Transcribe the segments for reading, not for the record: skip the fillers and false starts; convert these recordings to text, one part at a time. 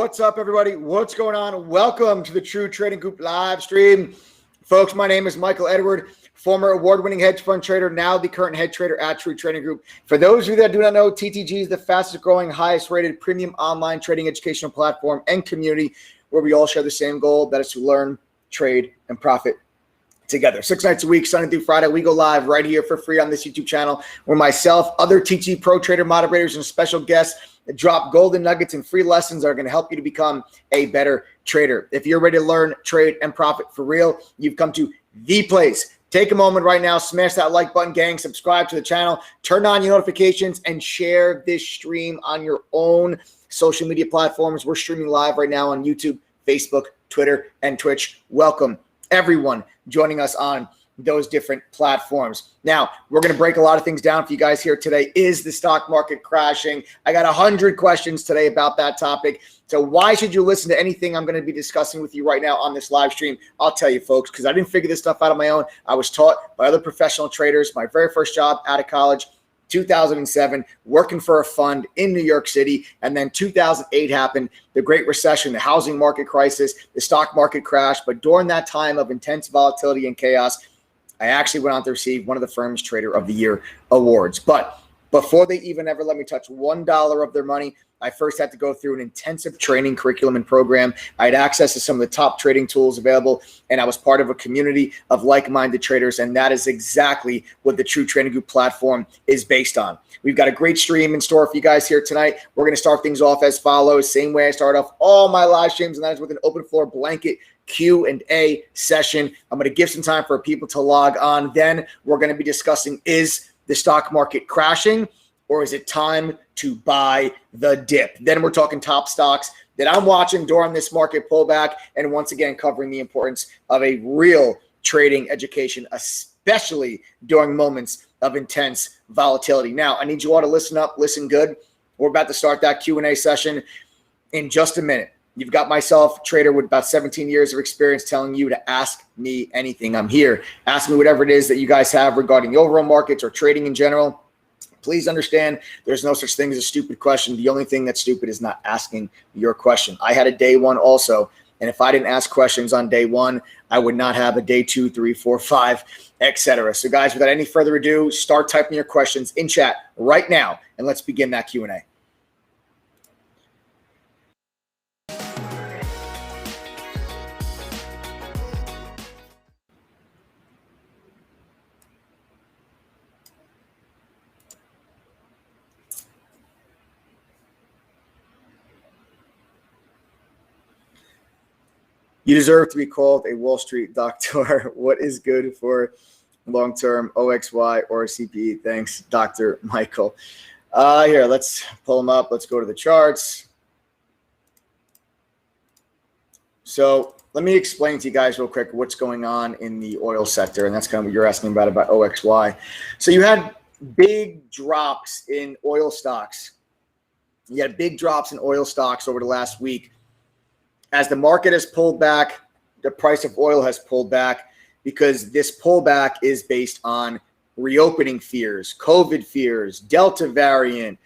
What's up, everybody? What's going on? Welcome to the True Trading Group live stream. Folks, my name is Michael Edward, former award-winning hedge fund trader, now the current head trader at True Trading Group. For those of you that do not know, TTG is the fastest growing, highest rated premium online trading educational platform and community where we all share the same goal, that is to learn, trade, and profit together. 6 nights a week, Sunday through Friday, we go live right here for free on this YouTube channel where myself, other TT Pro Trader moderators, and special guests drop golden nuggets and free lessons that are going to help you to become a better trader. If you're ready to learn, trade, and profit for real, you've come to the place. Take a moment right now, smash that like button, gang, subscribe to the channel, turn on your notifications, and share this stream on your own social media platforms. We're streaming live right now on YouTube, Facebook, Twitter, and Twitch. Welcome, everyone joining us on those different platforms. Now, we're going to break a lot of things down for you guys here today. Is the stock market crashing? I got 100 questions today about that topic. So why should you listen to anything I'm going to be discussing with you right now on this live stream? I'll tell you, folks, because I didn't figure this stuff out on my own. I was taught by other professional traders. My very first job out of college, 2007, working for a fund in New York City. And then 2008 happened, the Great Recession, the housing market crisis, the stock market crash. But during that time of intense volatility and chaos, I actually went on to receive one of the firm's Trader of the Year awards. But before they even ever let me touch $1 of their money, I first had to go through an intensive training curriculum and program. I had access to some of the top trading tools available, and I was part of a community of like-minded traders, and that is exactly what the True Trading Group platform is based on. We've got a great stream in store for you guys here tonight. We're going to start things off as follows, same way I start off all my live streams, and that is with an open floor blanket Q&A session. I'm going to give some time for people to log on. Then we're going to be discussing, is the stock market crashing or is it time to buy the dip? Then we're talking top stocks that I'm watching during this market pullback, and once again covering the importance of a real trading education, especially during moments of intense volatility. Now, I need you all to listen up, listen good. We're about to start that Q&A session in just a minute. You've got myself, trader with about 17 years of experience, telling you to ask me anything. I'm here. Ask me whatever it is that you guys have regarding the overall markets or trading in general. Please understand there's no such thing as a stupid question. The only thing that's stupid is not asking your question. I had a day one also, and if I didn't ask questions on day one, I would not have a day 2, 3, 4, 5, etc. So guys, without any further ado, start typing your questions in chat right now, and let's begin that Q&A. You deserve to be called a Wall Street doctor. What is good for long-term OXY or CPE? Thanks, Dr. Michael. Here, let's pull them up. Let's go to the charts. So let me explain to you guys real quick what's going on in the oil sector, and that's kind of what you're asking about OXY. So you had big drops in oil stocks. You had big drops in oil stocks over the last week. As the market has pulled back, the price of oil has pulled back because this pullback is based on reopening fears, COVID fears, Delta variant,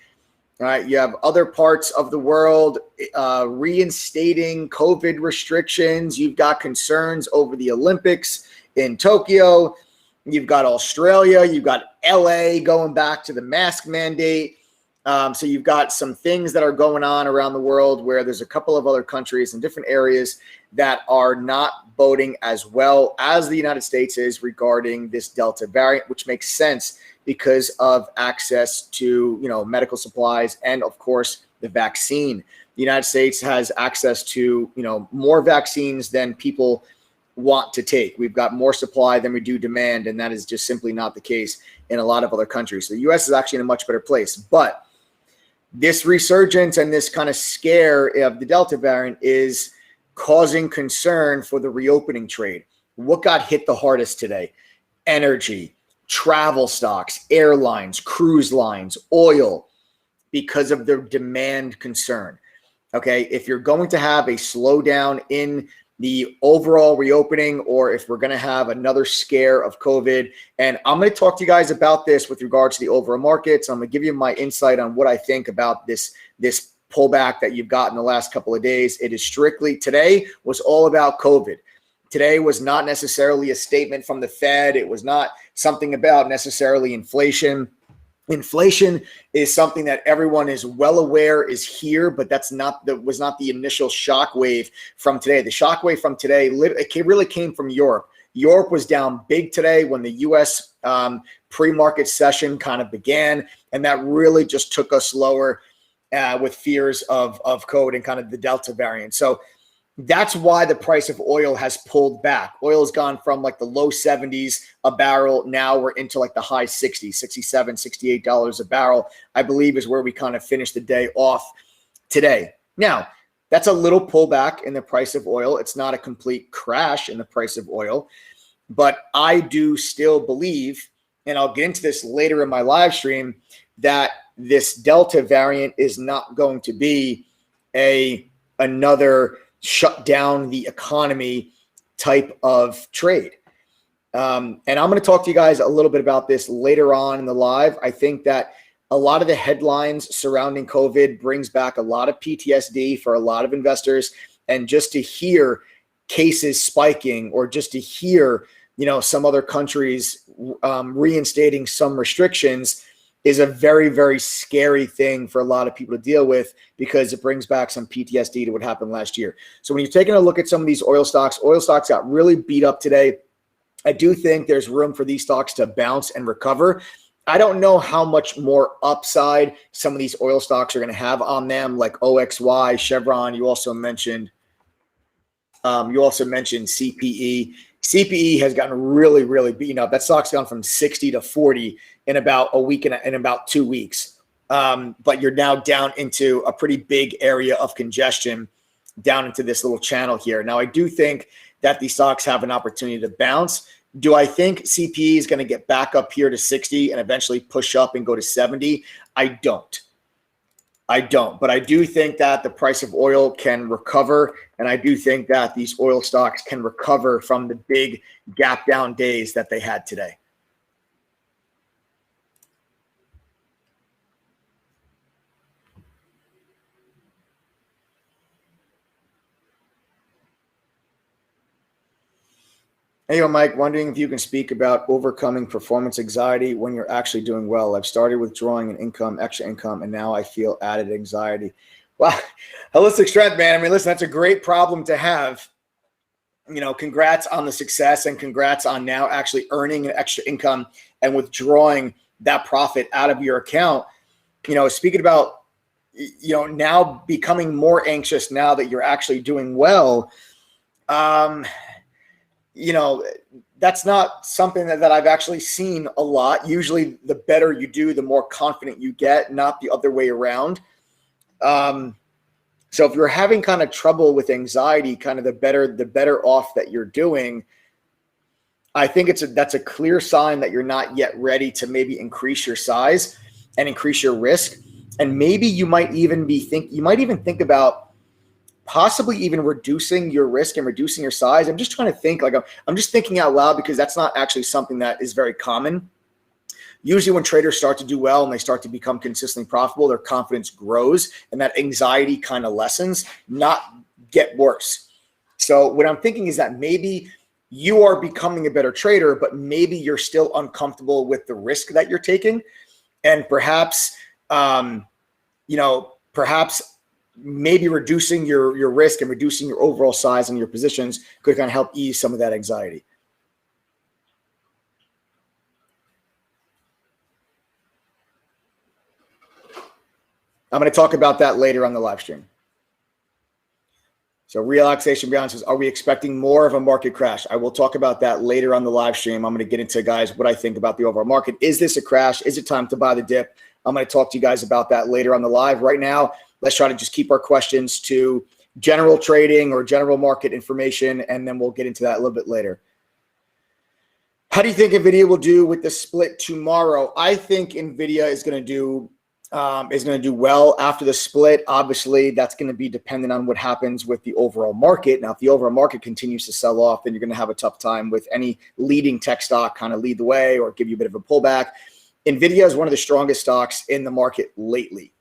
right? You have other parts of the world reinstating COVID restrictions. You've got concerns over the Olympics in Tokyo. You've got Australia. You've got LA going back to the mask mandate. So you've got some things that are going on around the world where there's a couple of other countries in different areas that are not voting as well as the United States is regarding this Delta variant, which makes sense because of access to, medical supplies and, of course, the vaccine. The United States has access to, more vaccines than people want to take. We've got more supply than we do demand, and that is just simply not the case in a lot of other countries. So the U.S. is actually in a much better place, but this resurgence and this kind of scare of the Delta variant is causing concern for the reopening trade. What got hit the hardest today? Energy, travel stocks, airlines, cruise lines, oil, because of the demand concern. Okay, if you're going to have a slowdown in the overall reopening, or if we're going to have another scare of COVID. And I'm going to talk to you guys about this with regards to the overall markets. I'm going to give you my insight on what I think about this pullback that you've got in the last couple of days. It is strictly, today was all about COVID. Today was not necessarily a statement from the Fed. It was not something about necessarily inflation. Inflation is something that everyone is well aware is here, but was not the initial shock wave from today. The shock wave from today, it really came from Europe. Europe was down big today when the U.S. Pre-market session kind of began, and that really just took us lower with fears of COVID and kind of the Delta variant. So that's why the price of oil has pulled back. Oil has gone from like the low 70s a barrel. Now we're into like the high 60s, $67, $68 a barrel, I believe is where we kind of finished the day off today. Now, that's a little pullback in the price of oil. It's not a complete crash in the price of oil, but I do still believe, and I'll get into this later in my live stream, that this Delta variant is not going to be another shut down the economy type of trade. And I'm going to talk to you guys a little bit about this later on in the live. I think that a lot of the headlines surrounding COVID brings back a lot of PTSD for a lot of investors. And just to hear cases spiking, or just to hear, some other countries reinstating some restrictions, is a very, very scary thing for a lot of people to deal with, because it brings back some PTSD to what happened last year. So when you're taking a look at some of these oil stocks got really beat up today. I do think there's room for these stocks to bounce and recover. I don't know how much more upside some of these oil stocks are going to have on them, like OXY, Chevron. You also mentioned CPE. CPE has gotten really, really beaten up. That stock's gone from 60 to 40 in about a week and in about 2 weeks. But you're now down into a pretty big area of congestion down into this little channel here. Now, I do think that these stocks have an opportunity to bounce. Do I think CPE is going to get back up here to 60 and eventually push up and go to 70? I don't. But I do think that the price of oil can recover, and I do think that these oil stocks can recover from the big gap down days that they had today. Hey, Mike, wondering if you can speak about overcoming performance anxiety when you're actually doing well. I've started withdrawing extra income, and now I feel added anxiety. Well, holistic strength, man. I mean, listen, that's a great problem to have. Congrats on the success, and congrats on now actually earning an extra income and withdrawing that profit out of your account. Speaking about, now becoming more anxious now that you're actually doing well. That's not something that I've actually seen a lot. Usually the better you do, the more confident you get, not the other way around. So if you're having kind of trouble with anxiety, kind of the better off that you're doing, I think that's a clear sign that you're not yet ready to maybe increase your size and increase your risk. And maybe you might even think about possibly even reducing your risk and reducing your size. I'm just trying to think, I'm just thinking out loud, because that's not actually something that is very common. Usually when traders start to do well and they start to become consistently profitable, their confidence grows and that anxiety kind of lessens, not get worse. So what I'm thinking is that maybe you are becoming a better trader, but maybe you're still uncomfortable with the risk that you're taking. And perhaps, maybe reducing your risk and reducing your overall size and your positions could kind of help ease some of that anxiety. I'm going to talk about that later on the live stream. So Relaxation Beyond says, are we expecting more of a market crash? I will talk about that later on the live stream. I'm going to get into, guys, what I think about the overall market. Is this a crash? Is it time to buy the dip? I'm going to talk to you guys about that later on the live. Right now, let's try to just keep our questions to general trading or general market information, and then we'll get into that a little bit later. How do you think NVIDIA will do with the split tomorrow? I think NVIDIA is going to do well after the split. Obviously, that's going to be dependent on what happens with the overall market. Now, if the overall market continues to sell off, then you're going to have a tough time with any leading tech stock kind of lead the way or give you a bit of a pullback. NVIDIA is one of the strongest stocks in the market lately.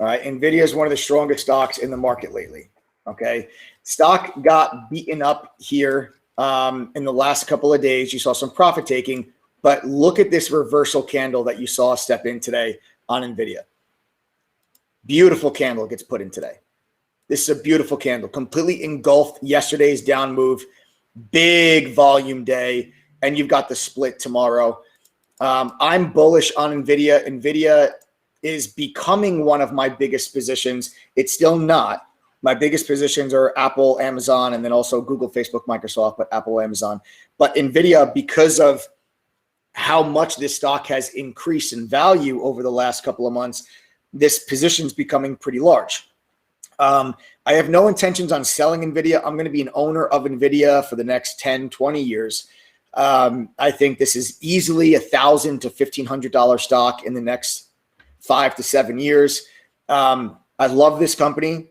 All right. NVIDIA is one of the strongest stocks in the market lately. Okay. Stock got beaten up here in the last couple of days. You saw some profit taking, but look at this reversal candle that you saw step in today on NVIDIA. Beautiful candle gets put in today. This is a beautiful candle, completely engulfed yesterday's down move, big volume day, and you've got the split tomorrow. I'm bullish on NVIDIA. NVIDIA is becoming one of my biggest positions. It's still not. My biggest positions are Apple, Amazon, and then also Google, Facebook, Microsoft, but Apple, Amazon. But NVIDIA, because of how much this stock has increased in value over the last couple of months, this position is becoming pretty large. I have no intentions on selling NVIDIA. I'm going to be an owner of NVIDIA for the next 10, 20 years. I think this is easily $1,000 to $1,500 stock in the next 5 to 7 years. I love this company.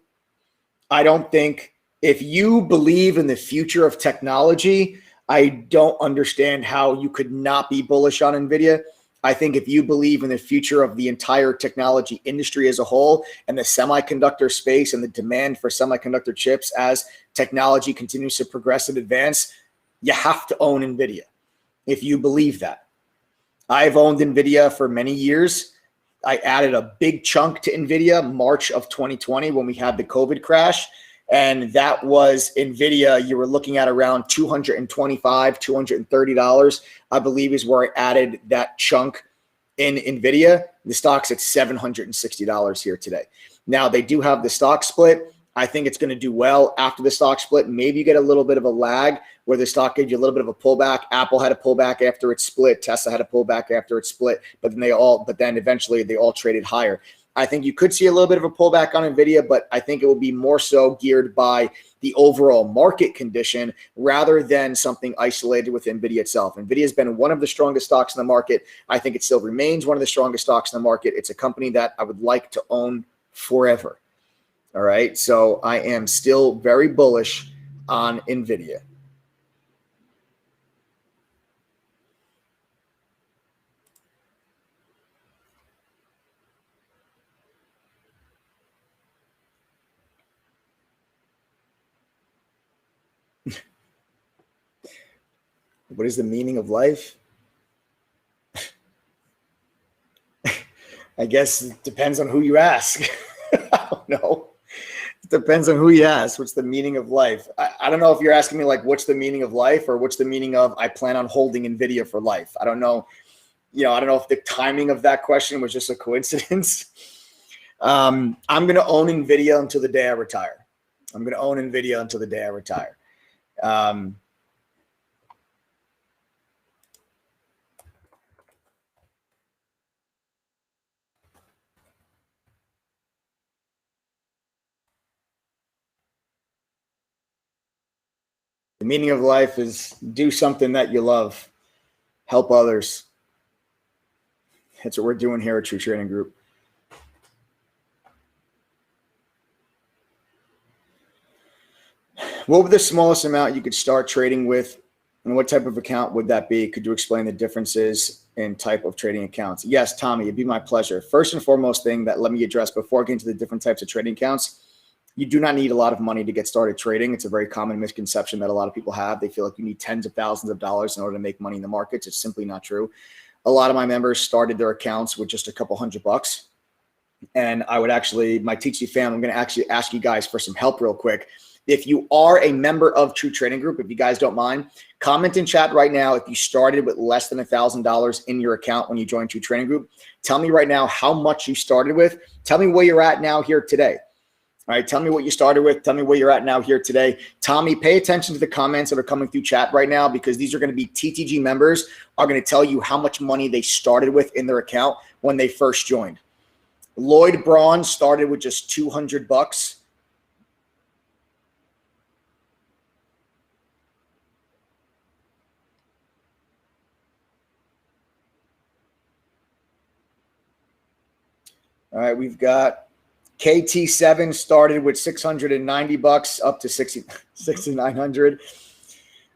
I don't think, if you believe in the future of technology, I don't understand how you could not be bullish on NVIDIA. I think if you believe in the future of the entire technology industry as a whole and the semiconductor space and the demand for semiconductor chips as technology continues to progress and advance, you have to own NVIDIA if you believe that. I've owned NVIDIA for many years. I added a big chunk to NVIDIA March of 2020 when we had the COVID crash. And that was NVIDIA. You were looking at around $225, $230, I believe, is where I added that chunk in NVIDIA. The stock's at $760 here today. Now, they do have the stock split. I think it's going to do well after the stock split. Maybe you get a little bit of a lag where the stock gives you a little bit of a pullback. Apple had a pullback after it split. Tesla had a pullback after it split. But then eventually they all traded higher. I think you could see a little bit of a pullback on NVIDIA, but I think it will be more so geared by the overall market condition rather than something isolated with NVIDIA itself. NVIDIA has been one of the strongest stocks in the market. I think it still remains one of the strongest stocks in the market. It's a company that I would like to own forever. All right. So I am still very bullish on NVIDIA. What is the meaning of life? I guess it depends on who you ask. I don't know. It depends on who you ask. What's the meaning of life? I don't know if you're asking me like, what's the meaning of life, or what's the meaning of I plan on holding NVIDIA for life. I don't know. I don't know if the timing of that question was just a coincidence. I'm going to own NVIDIA until the day I retire. I'm going to own NVIDIA until the day I retire. The meaning of life is do something that you love, help others. That's what we're doing here at True Trading Group. What would the smallest amount you could start trading with, and what type of account would that be? Could you explain the differences in type of trading accounts? Yes, Tommy, it'd be my pleasure. First and foremost thing that let me address before getting to the different types of trading accounts, you do not need a lot of money to get started trading. It's a very common misconception that a lot of people have. They feel like you need tens of thousands of dollars in order to make money in the markets. It's simply not true. A lot of my members started their accounts with just a couple $100. And I would actually, my TC fam, I'm going to actually ask you guys for some help real quick. If you are a member of True Trading Group, if you guys don't mind, comment in chat right now if you started with less than $1,000 in your account when you joined True Trading Group. Tell me right now how much you started with. Tell me where you're at now here today. All right, tell me what you started with. Tell me where you're at now here today. Tommy, pay attention to the comments that are coming through chat right now, because these are going to be TTG members are going to tell you how much money they started with in their account when they first joined. Lloyd Braun started with just $200. All right, we've got KT7 started with $690 up to $6,900.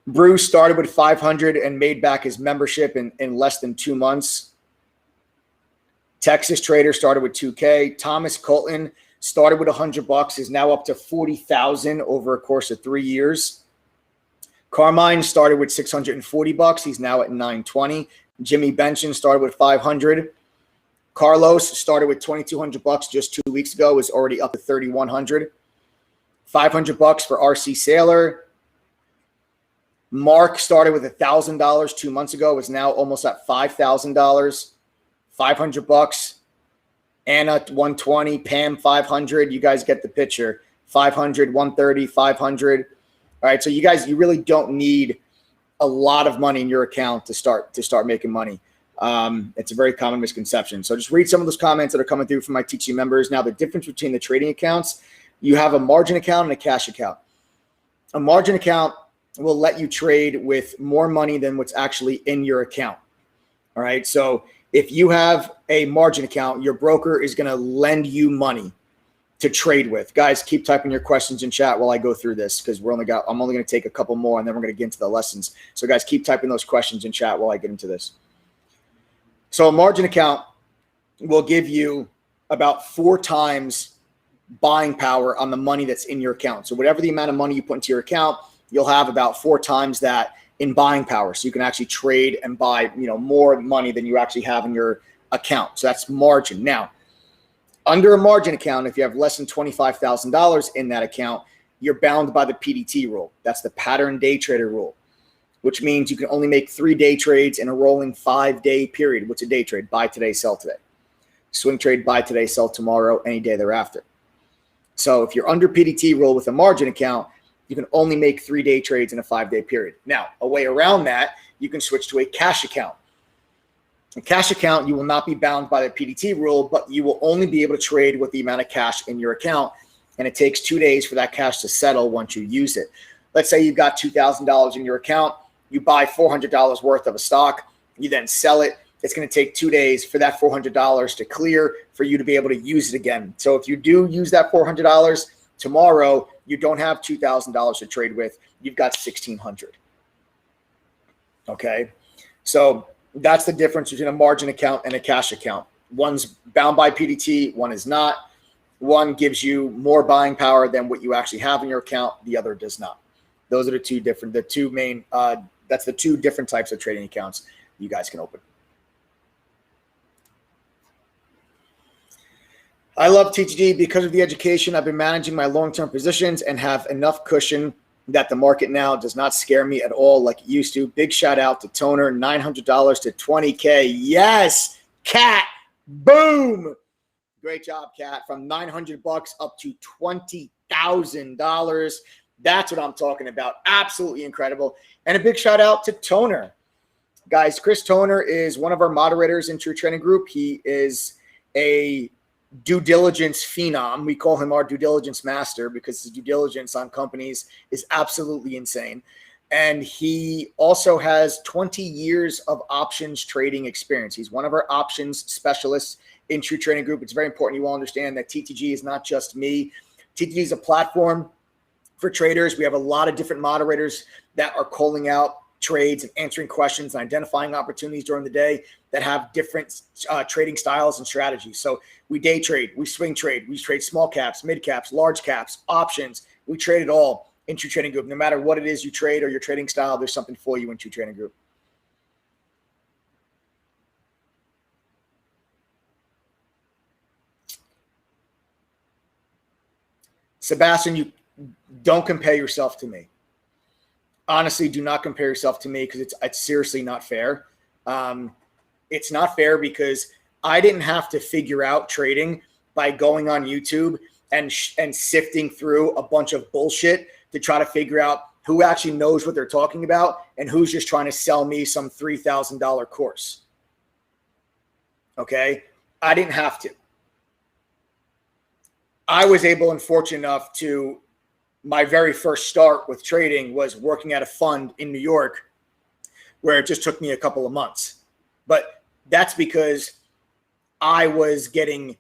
Bruce started with $500 and made back his membership in less than 2 months. Texas Trader started with 2K. Thomas Colton started with $100, is now up to 40,000 over a course of 3 years. Carmine started with $640. He's now at 920. Jimmy Benson started with 500. Carlos started with $2,200 just 2 weeks ago, is already up to 3,100. $500 for RC Sailor. Mark started with $1,000 2 months ago, is now almost at $5,000. $500. Anna 120, Pam 500. You guys get the picture. 500, 130, 500. All right, so you guys, you really don't need a lot of money in your account to start making money. It's a very common misconception. So just read some of those comments that are coming through from my TG members. Now, the difference between the trading accounts, you have a margin account and a cash account. A margin account will let you trade with more money than what's actually in your account. All right, so if you have a margin account, your broker is going to lend you money to trade with. Guys, keep typing your questions in chat while I go through this, because I'm only going to take a couple more and then we're going to get into the lessons. So guys, keep typing those questions in chat while I get into this. So a margin account will give you about 4 times buying power on the money that's in your account. So whatever the amount of money you put into your account, you'll have about 4 times that in buying power. So you can actually trade and buy, more money than you actually have in your account. So that's margin. Now, under a margin account, if you have less than $25,000 in that account, you're bound by the PDT rule. That's the pattern day trader rule, which means you can only make 3 day trades in a rolling 5-day period. What's a day trade? Buy today, sell today. Swing trade, buy today, sell tomorrow, any day thereafter. So if you're under PDT rule with a margin account, you can only make 3-day trades in a 5-day period. Now, a way around that, you can switch to a cash account. A cash account, you will not be bound by the PDT rule, but you will only be able to trade with the amount of cash in your account, and it takes 2 days for that cash to settle once you use it. Let's say you've got $2,000 in your account. You buy $400 worth of a stock. You then sell it. It's going to take 2 days for that $400 to clear for you to be able to use it again. So if you do use that $400 tomorrow, you don't have $2,000 to trade with. You've got $1,600. Okay? So that's the difference between a margin account and a cash account. One's bound by PDT, one is not. One gives you more buying power than what you actually have in your account. The other does not. Those are the two different types of trading accounts you guys can open. I love TTG because of the education. I've been managing my long-term positions and have enough cushion that the market now does not scare me at all like it used to. Big shout out to Toner, $900 to $20K. Yes, Cat. Boom. Great job, Cat. From $900 up to $20,000. That's what I'm talking about. Absolutely incredible. And a big shout out to Toner. Guys, Chris Toner is one of our moderators in True Trading Group. He is a due diligence phenom. We call him our due diligence master because his due diligence on companies is absolutely insane. And he also has 20 years of options trading experience. He's one of our options specialists in True Trading Group. It's very important you all understand that TTG is not just me. TTG is a platform for traders. We have a lot of different moderators that are calling out trades and answering questions and identifying opportunities during the day that have different trading styles and strategies. So we day trade, we swing trade, we trade small caps, mid caps, large caps, options. We trade it all in True Trading Group. No matter what it is you trade or your trading style, there's something for you in True Trading Group. Sebastian, you don't compare yourself to me. Honestly, do not compare yourself to me because it's seriously not fair. It's not fair because I didn't have to figure out trading by going on YouTube and sifting through a bunch of bullshit to try to figure out who actually knows what they're talking about and who's just trying to sell me some $3,000 course. Okay? I didn't have to. I was able and fortunate enough to, my very first start with trading was working at a fund in New York where it just took me a couple of months. But that's because I was getting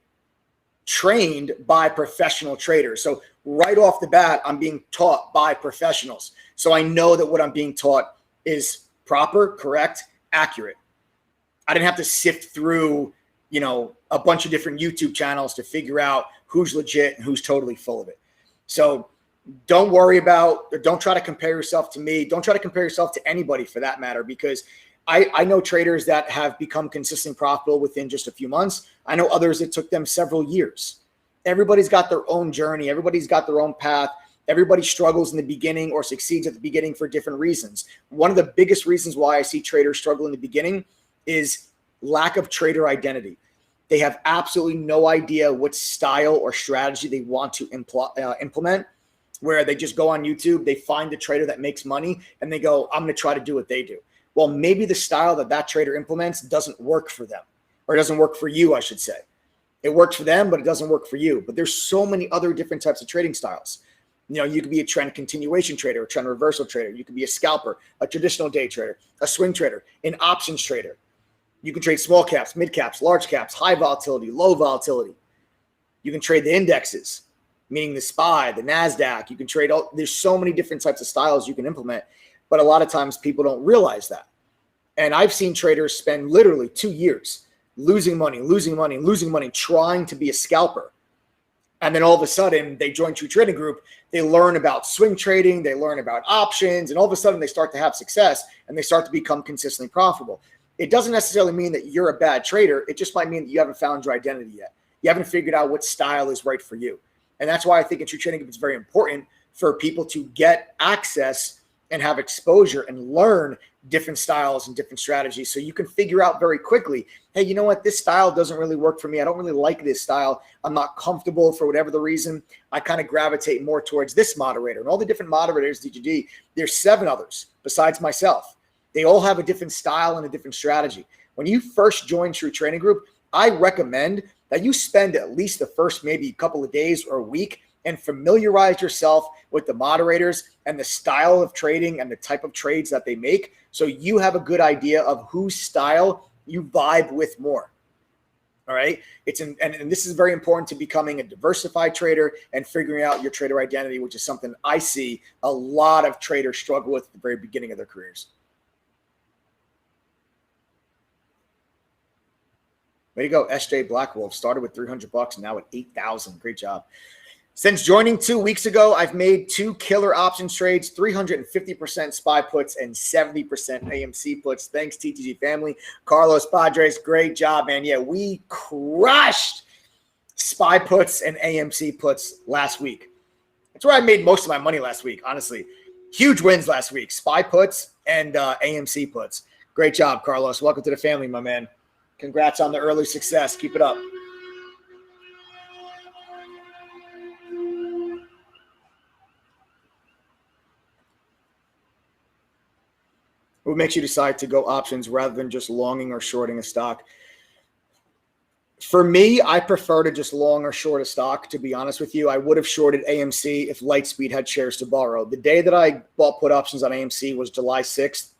trained by professional traders. So right off the bat, I'm being taught by professionals. So I know that what I'm being taught is proper, correct, accurate. I didn't have to sift through, a bunch of different YouTube channels to figure out who's legit and who's totally full of it. So don't worry about, or don't try to compare yourself to me. Don't try to compare yourself to anybody for that matter, because I know traders that have become consistently profitable within just a few months. I know others that took them several years. Everybody's got their own journey. Everybody's got their own path. Everybody struggles in the beginning or succeeds at the beginning for different reasons. One of the biggest reasons why I see traders struggle in the beginning is lack of trader identity. They have absolutely no idea what style or strategy they want to implement, where they just go on YouTube, they find a trader that makes money, and they go, I'm going to try to do what they do. Well, maybe the style that trader implements doesn't work for them, or it doesn't work for you, I should say. It works for them, but it doesn't work for you. But there's so many other different types of trading styles. You could be a trend continuation trader, a trend reversal trader. You could be a scalper, a traditional day trader, a swing trader, an options trader. You can trade small caps, mid caps, large caps, high volatility, low volatility. You can trade the indexes, meaning the SPY, the NASDAQ. You can trade there's so many different types of styles you can implement, but a lot of times people don't realize that. And I've seen traders spend literally 2 years losing money, trying to be a scalper. And then all of a sudden they join True Trading Group, they learn about swing trading, they learn about options, and all of a sudden they start to have success and they start to become consistently profitable. It doesn't necessarily mean that you're a bad trader. It just might mean that you haven't found your identity yet. You haven't figured out what style is right for you. And that's why I think in True Trading Group it's very important for people to get access and have exposure and learn different styles and different strategies, so you can figure out very quickly, hey, you know what? This style doesn't really work for me. I don't really like this style. I'm not comfortable for whatever the reason. I kind of gravitate more towards this moderator. And all the different moderators, DGD, there's 7 others besides myself. They all have a different style and a different strategy. When you first join True Trading Group, I recommend that you spend at least the first maybe couple of days or a week and familiarize yourself with the moderators and the style of trading and the type of trades that they make, so you have a good idea of whose style you vibe with more. All right. And this is very important to becoming a diversified trader and figuring out your trader identity, which is something I see a lot of traders struggle with at the very beginning of their careers. Way to go, SJ Blackwolf. Started with $300 and now at 8,000. Great job. Since joining 2 weeks ago, I've made 2 killer options trades, 350% SPY puts and 70% AMC puts. Thanks, TTG family. Carlos Padres, great job, man. Yeah, we crushed SPY puts and AMC puts last week. That's where I made most of my money last week, honestly. Huge wins last week, SPY puts and AMC puts. Great job, Carlos. Welcome to the family, my man. Congrats on the early success. Keep it up. What makes you decide to go options rather than just longing or shorting a stock? For me, I prefer to just long or short a stock, to be honest with you. I would have shorted AMC if Lightspeed had shares to borrow. The day that I bought put options on AMC was July 6th,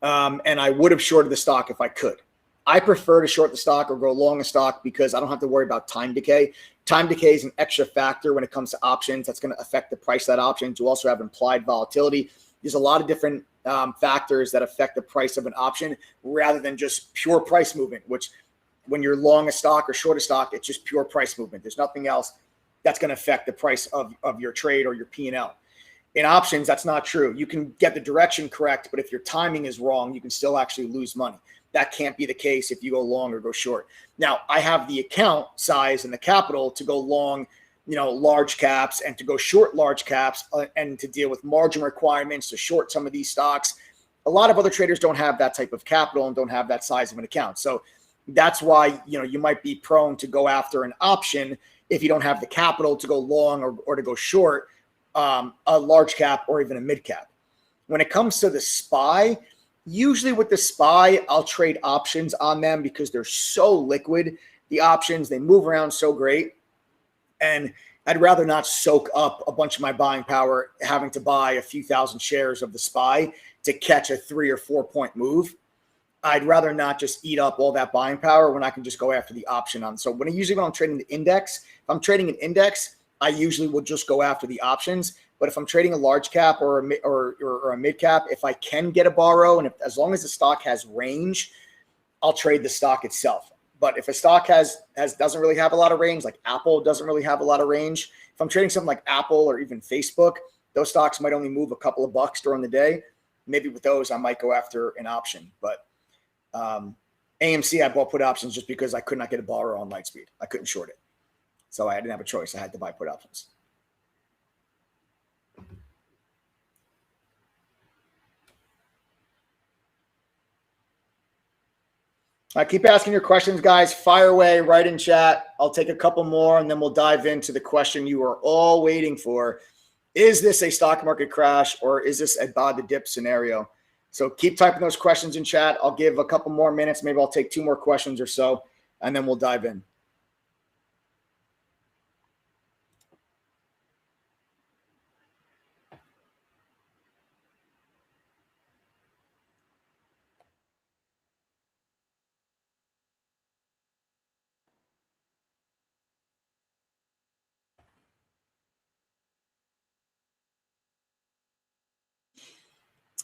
and I would have shorted the stock if I could. I prefer to short the stock or go long a stock because I don't have to worry about time decay. Time decay is an extra factor when it comes to options. That's going to affect the price of that option. You also have implied volatility. There's a lot of different factors that affect the price of an option rather than just pure price movement, which when you're long a stock or short a stock, it's just pure price movement. There's nothing else that's going to affect the price of your trade or your P&L. In options, that's not true. You can get the direction correct, but if your timing is wrong, you can still actually lose money. That can't be the case if you go long or go short. Now, I have the account size and the capital to go long, large caps and to go short large caps and to deal with margin requirements to short some of these stocks. A lot of other traders don't have that type of capital and don't have that size of an account. So that's why, you might be prone to go after an option if you don't have the capital to go long or to go short a large cap or even a mid cap. When it comes to the SPY, usually with the SPY, I'll trade options on them because they're so liquid. The options, they move around so great. And I'd rather not soak up a bunch of my buying power having to buy a few thousand shares of the SPY to catch a 3 or 4 point move. I'd rather not just eat up all that buying power when I can just go after the option on. So when I'm trading the index, if I'm trading an index, I usually will just go after the options. But if I'm trading a large cap or a mid cap, if I can get a borrow, and as long as the stock has range, I'll trade the stock itself. But if a stock doesn't really have a lot of range, like Apple doesn't really have a lot of range. If I'm trading something like Apple or even Facebook, those stocks might only move a couple of bucks during the day. Maybe with those, I might go after an option. But AMC, I bought put options just because I could not get a borrow on Lightspeed. I couldn't short it. So I didn't have a choice. I had to buy put options. Keep asking your questions, guys. Fire away, write in chat. I'll take a couple more, and then we'll dive into the question you are all waiting for. Is this a stock market crash, or is this a buy the dip scenario? So keep typing those questions in chat. I'll give a couple more minutes. Maybe I'll take 2 more questions or so, and then we'll dive in.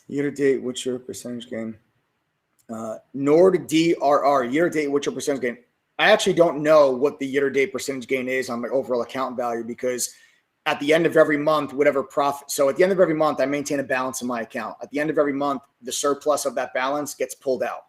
Year to date, what's your percentage gain? Nord DRR, year to date, what's your percentage gain? I actually don't know what the year to date percentage gain is on my overall account value, because at the end of every month, whatever profit. So at the end of every month, I maintain a balance in my account. At the end of every month, the surplus of that balance gets pulled out,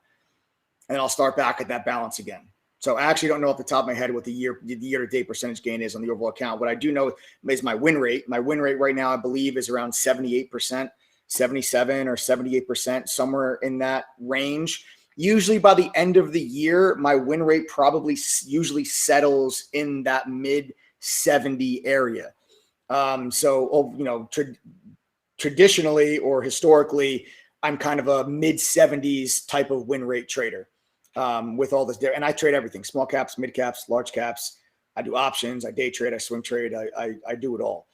and I'll start back at that balance again. So I actually don't know off the top of my head what the year to date percentage gain is on the overall account. What I do know is my win rate. My win rate right now, I believe, is around 78%. 77 or 78%, somewhere in that range. Usually by the end of the year, my win rate probably usually settles in that mid 70 area. Traditionally or historically, I'm kind of a mid 70s type of win rate trader with all this. And I trade everything: small caps, mid caps, large caps. I do options, I day trade, I swing trade, I do it all.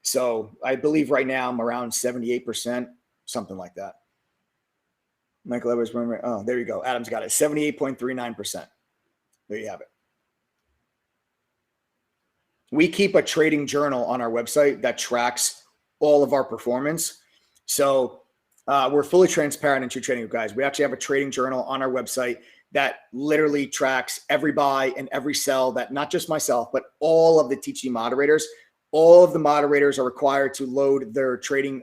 So I believe right now I'm around 78%, something like that. Michael Edwards, oh, there you go. Adam's got it, 78.39%. There you have it. We keep a trading journal on our website that tracks all of our performance. So we're fully transparent in True Trading, guys. We actually have a trading journal on our website that literally tracks every buy and every sell, that not just myself, but all of the TG moderators. All of the moderators are required to load their trading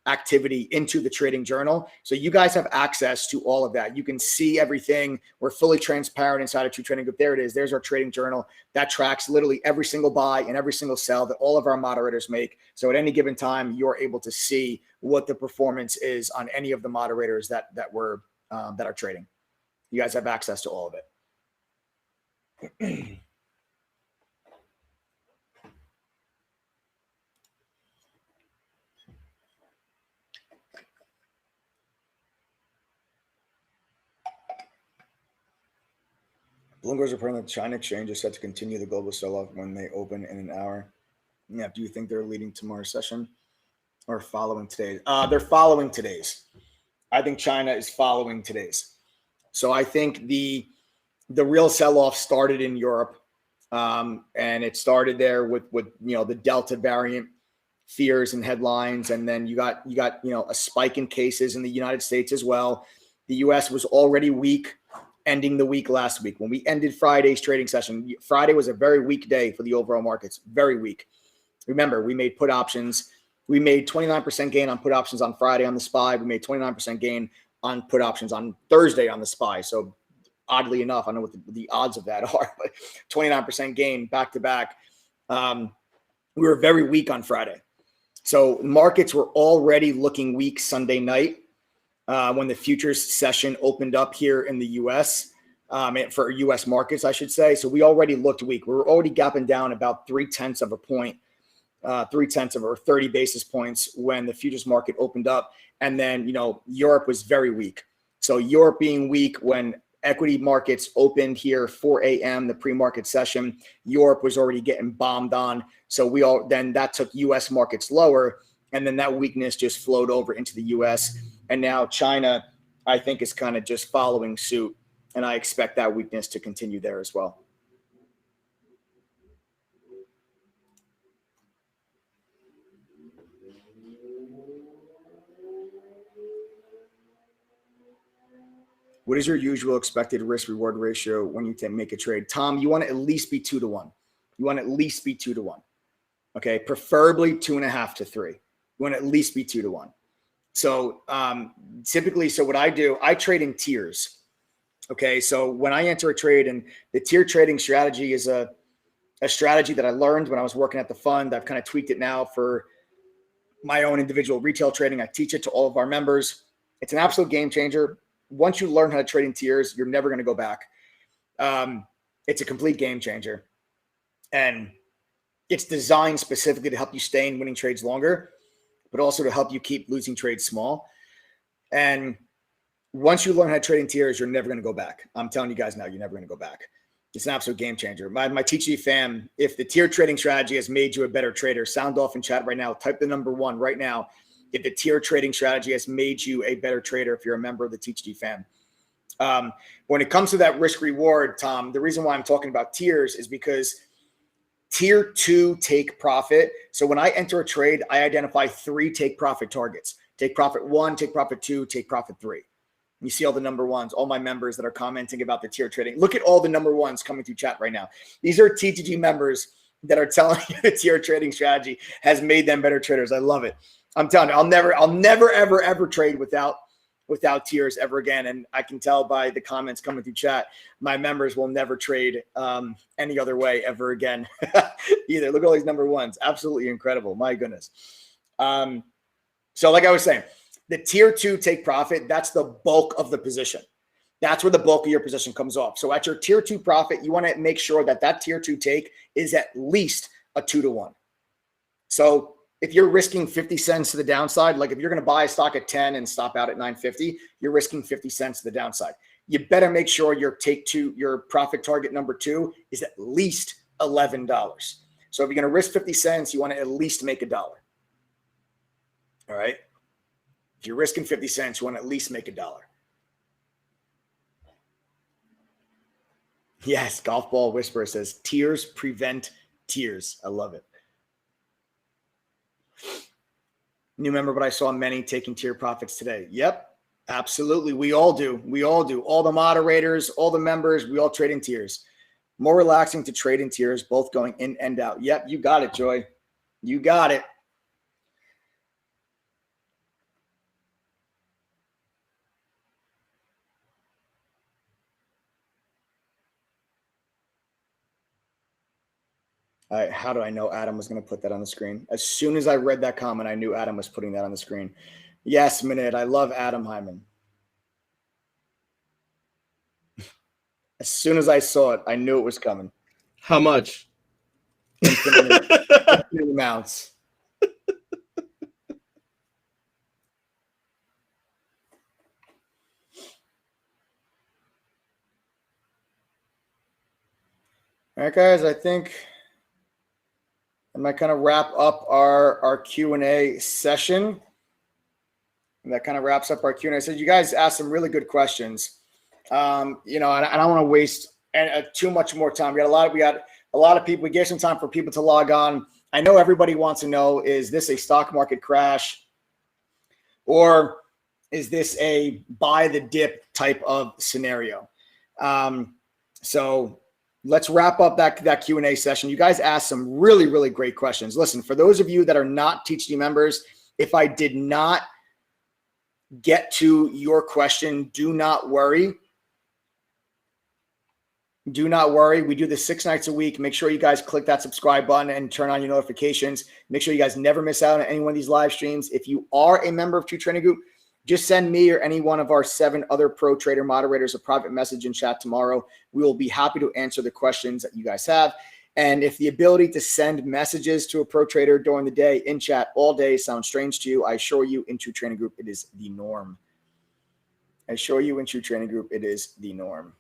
activity into the trading journal. So you guys have access to all of that. You can see everything. We're fully transparent inside of True Trading Group. There it is. There's our trading journal that tracks literally every single buy and every single sell that all of our moderators make. So at any given time, you're able to see what the performance is on any of the moderators that are trading. You guys have access to all of it. Bloomberg's reporting that the China exchange is set to continue the global sell-off when they open in an hour. Yeah, do you think they're leading tomorrow's session or following today's? They're following today's. I think China is following today's. So I think the real sell-off started in Europe, and it started there with the Delta variant fears and headlines, and then you got a spike in cases in the United States as well. The U.S. was already weak ending the week last week. When we ended Friday's trading session, Friday was a very weak day for the overall markets, very weak. Remember, we made put options. We made 29% gain on put options on Friday on the SPY. We made 29% gain on put options on Thursday on the SPY. So oddly enough, I don't know what the odds of that are, but 29% gain back to back. We were very weak on Friday. So markets were already looking weak Sunday night when the futures session opened up here in the U.S. For U.S. markets, I should say. So we already looked weak. We were already gapping down about 0.3 of a point, 0.3 or 30 basis points when the futures market opened up. And then, Europe was very weak. So Europe being weak when equity markets opened here 4 a.m., the pre-market session, Europe was already getting bombed on. So then that took U.S. markets lower. And then that weakness just flowed over into the U.S. And now China, I think, is kind of just following suit. And I expect that weakness to continue there as well. What is your usual expected risk reward ratio when you make a trade? Tom, you want to at least be 2 to 1. You want to at least be 2 to 1. Okay. Preferably 2.5 to 3. You want to at least be 2 to 1. So typically, so what I do, I trade in tiers. Okay. So when I enter a trade, and the tier trading strategy is a strategy that I learned when I was working at the fund. I've kind of tweaked it now for my own individual retail trading. I teach it to all of our members. It's an absolute game changer. Once you learn how to trade in tiers, you're never going to go back. It's a complete game changer. And it's designed specifically to help you stay in winning trades longer, but also to help you keep losing trades small. And once you learn how to trade in tiers, you're never going to go back. I'm telling you guys now, you're never going to go back. It's an absolute game changer. My TG fam, if the tier trading strategy has made you a better trader, sound off in chat right now. Type the number 1 right now. If the tier trading strategy has made you a better trader, if you're a member of the TG fam. When it comes to that risk reward, Tom, the reason why I'm talking about tiers is because tier 2 take profit. So when I enter a trade, I identify 3 take profit targets. Take profit 1, take profit 2, take profit 3. You see all the number 1s, all my members that are commenting about the tier trading. Look at all the number 1s coming through chat right now. These are TTG members that are telling you the tier trading strategy has made them better traders. I love it. I'm telling you, I'll never, ever trade without tiers ever again. And I can tell by the comments coming through chat, my members will never trade any other way ever again either. Look at all these number 1s. Absolutely incredible. My goodness. So like I was saying, the tier 2 take profit, that's the bulk of the position. That's where the bulk of your position comes off. So at your tier 2 profit, you want to make sure that that tier 2 take is at least a 2 to 1. So if you're risking 50 cents to the downside, like if you're going to buy a stock at 10 and stop out at 9.50, you're risking 50 cents to the downside. You better make sure your profit target number 2 is at least $11. So if you're going to risk 50 cents, you want to at least make $1. All right. If you're risking 50 cents, you want to at least make $1. Yes, Golf Ball Whisperer says, tiers prevent tears. I love it. New member, but I saw many taking tier profits today. Yep, absolutely. We all do. We all do. All the moderators, all the members, we all trade in tiers. More relaxing to trade in tiers, both going in and out. Yep, you got it, Joy. You got it. How do I know Adam was going to put that on the screen? As soon as I read that comment, I knew Adam was putting that on the screen. Yes, Minute. I love Adam Hyman. As soon as I saw it, I knew it was coming. How much? Infinite amounts. All right, guys, I think I might kind of wrap up our Q&A session. And that kind of wraps up our Q&A. So you guys asked some really good questions. And I don't want to waste too much more time. We got a lot of people. We gave some time for people to log on. I know everybody wants to know, is this a stock market crash, or is this a buy the dip type of scenario? So let's wrap up that Q&A session. You guys asked some really, really great questions. Listen, for those of you that are not THD members, if I did not get to your question, do not worry. Do not worry. We do this 6 nights a week. Make sure you guys click that subscribe button and turn on your notifications. Make sure you guys never miss out on any one of these live streams. If you are a member of True Trading Group, just send me or any one of our 7 other pro trader moderators a private message in chat tomorrow. We will be happy to answer the questions that you guys have. And if the ability to send messages to a pro trader during the day in chat all day sounds strange to you, I assure you in True Trading Group, it is the norm. I assure you in True Trading Group, it is the norm.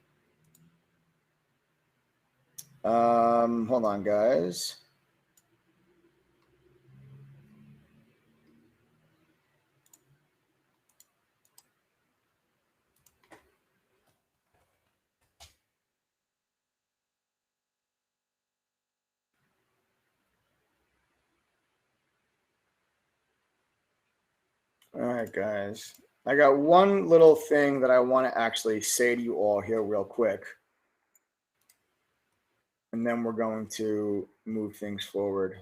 Hold on, guys. All right, guys. I got one little thing that I want to actually say to you all here real quick. And then we're going to move things forward.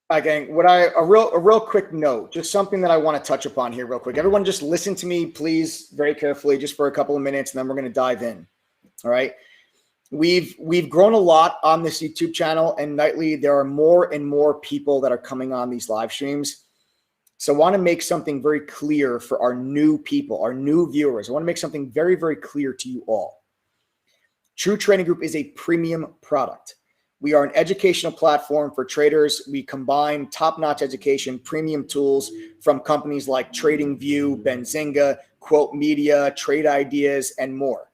Again, a real quick note, just something that I want to touch upon here real quick. Everyone just listen to me, please, very carefully, just for a couple of minutes, and then we're going to dive in. All right. We've grown a lot on this YouTube channel, and nightly there are more and more people that are coming on these live streams. So I want to make something very clear for our new people, our new viewers. I want to make something very, very clear to you all. True Trading Group is a premium product. We are an educational platform for traders. We combine top-notch education, premium tools from companies like TradingView, Benzinga, Quote Media, Trade Ideas, and more.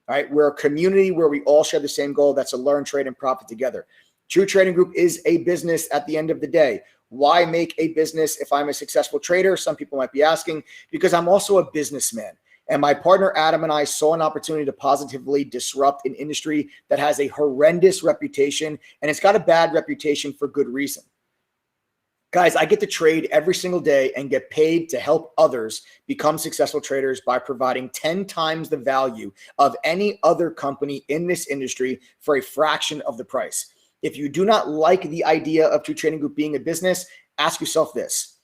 All right, we're a community where we all share the same goal. That's to learn, trade, and profit together. True Trading Group is a business at the end of the day. Why make a business if I'm a successful trader? Some people might be asking, because I'm also a businessman. And my partner, Adam, and I saw an opportunity to positively disrupt an industry that has a horrendous reputation, and it's got a bad reputation for good reason. Guys, I get to trade every single day and get paid to help others become successful traders by providing 10 times the value of any other company in this industry for a fraction of the price. If you do not like the idea of True Trading Group being a business, ask yourself this.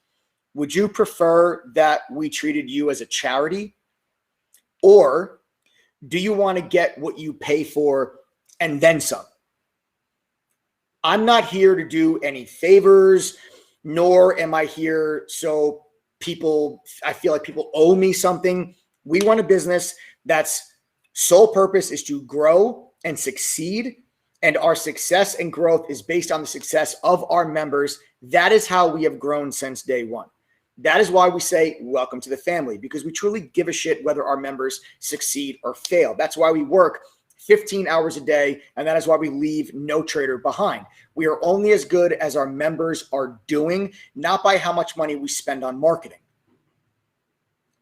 Would you prefer that we treated you as a charity? Or do you want to get what you pay for and then some? I'm not here to do any favors, nor am I here so I feel like people owe me something. We run a business that's sole purpose is to grow and succeed. And our success and growth is based on the success of our members. That is how we have grown since day one. That is why we say, welcome to the family, because we truly give a shit whether our members succeed or fail. That's why we work 15 hours a day, and that is why we leave no trader behind. We are only as good as our members are doing, not by how much money we spend on marketing.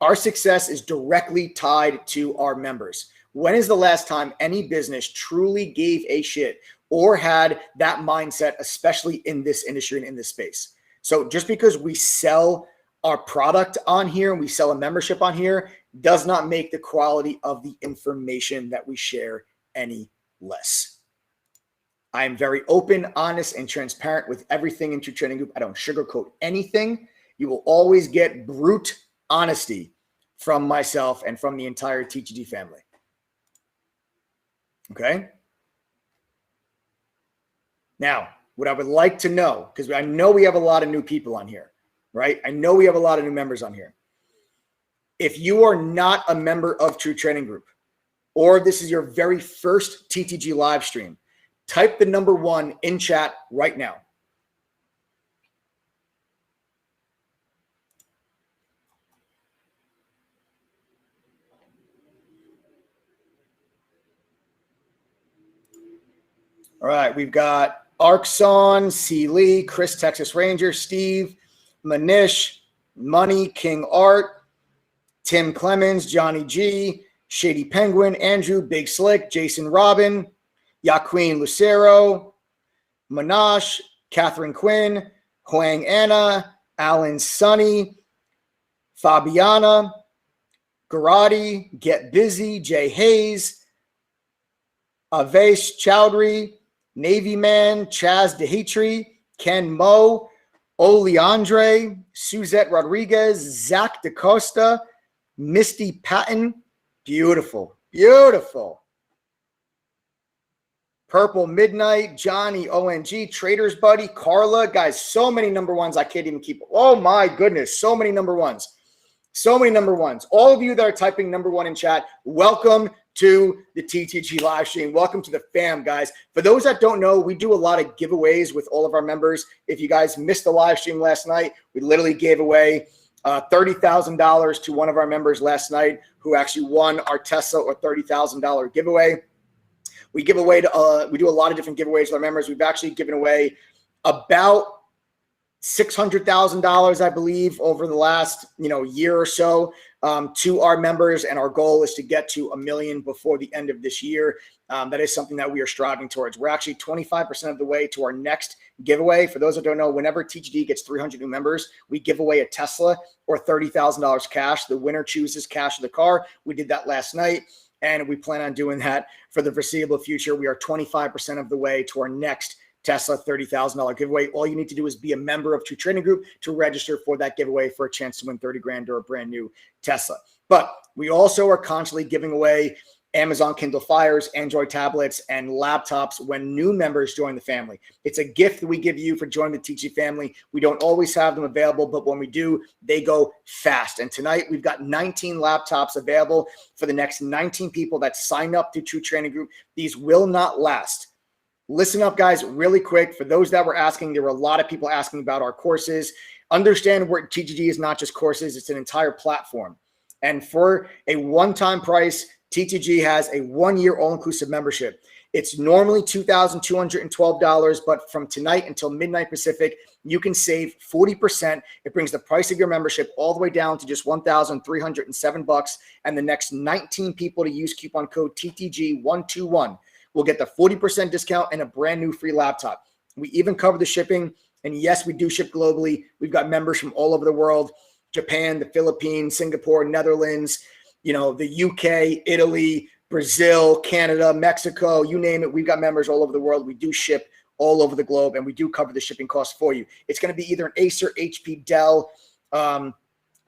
Our success is directly tied to our members. When is the last time any business truly gave a shit or had that mindset, especially in this industry and in this space? So just because we sell our product on here and we sell a membership on here does not make the quality of the information that we share any less. I am very open, honest, and transparent with everything in True Trading Group. I don't sugarcoat anything. You will always get brute honesty from myself and from the entire TTG family. Okay? Now, what I would like to know, because I know we have a lot of new people on here, right? I know we have a lot of new members on here. If you are not a member of True Trading Group, or this is your very first TTG live stream, type the number 1 in chat right now. All right, we've got Arkson, C. Lee, Chris, Texas Ranger, Steve, Manish, Money, King Art, Tim Clemens, Johnny G, Shady Penguin, Andrew, Big Slick, Jason Robin, Yaqueen Lucero, Manash, Catherine Quinn, Huang Anna, Alan Sunny, Fabiana, Garati, Get Busy, Jay Hayes, Avesh Chowdhury, Navy Man, Chaz Dehitri, Ken Moe, Oleandre, Suzette Rodriguez, Zach DaCosta, Misty Patton. Beautiful, beautiful. Purple Midnight, Johnny ONG, Traders Buddy, Carla. Guys, so many number ones I can't even keep. Oh my goodness, so many number ones. So many number ones. All of you that are typing number 1 in chat, welcome to the TTG live stream. Welcome to the fam, guys. For those that don't know, we do a lot of giveaways with all of our members. If you guys missed the live stream last night, we literally gave away $30,000 to one of our members last night who actually won our Tesla or $30,000 giveaway. We give away to, we do a lot of different giveaways with our members. We've actually given away about $600,000, I believe, over the last year or so to our members, and our goal is to get to 1 million before the end of this year. That is something that we are striving towards. We're actually 25% of the way to our next giveaway. For those that don't know, whenever TGD gets 300 new members, we give away a Tesla or $30,000 cash. The winner chooses cash of the car. We did that last night, and we plan on doing that for the foreseeable future. We are 25% of the way to our next Tesla $30,000 giveaway. All you need to do is be a member of True Trading Group to register for that giveaway for a chance to win 30 grand or a brand new Tesla. But we also are constantly giving away Amazon Kindle Fires, Android tablets, and laptops when new members join the family. It's a gift that we give you for joining the TG family. We don't always have them available, but when we do, they go fast. And tonight we've got 19 laptops available for the next 19 people that sign up to True Trading Group. These will not last. Listen up, guys, really quick. For those that were asking, there were a lot of people asking about our courses. Understand where TGG is not just courses, it's an entire platform. And for a one-time price, TTG has a 1-year all-inclusive membership. It's normally $2,212, but from tonight until midnight Pacific, you can save 40%. It brings the price of your membership all the way down to just $1,307. And the next 19 people to use coupon code TTG121 will get the 40% discount and a brand new free laptop. We even cover the shipping. And yes, we do ship globally. We've got members from all over the world: Japan, the Philippines, Singapore, Netherlands, the UK, Italy, Brazil, Canada, Mexico, you name it. We've got members all over the world. We do ship all over the globe, and we do cover the shipping costs for you. It's going to be either an Acer, HP, Dell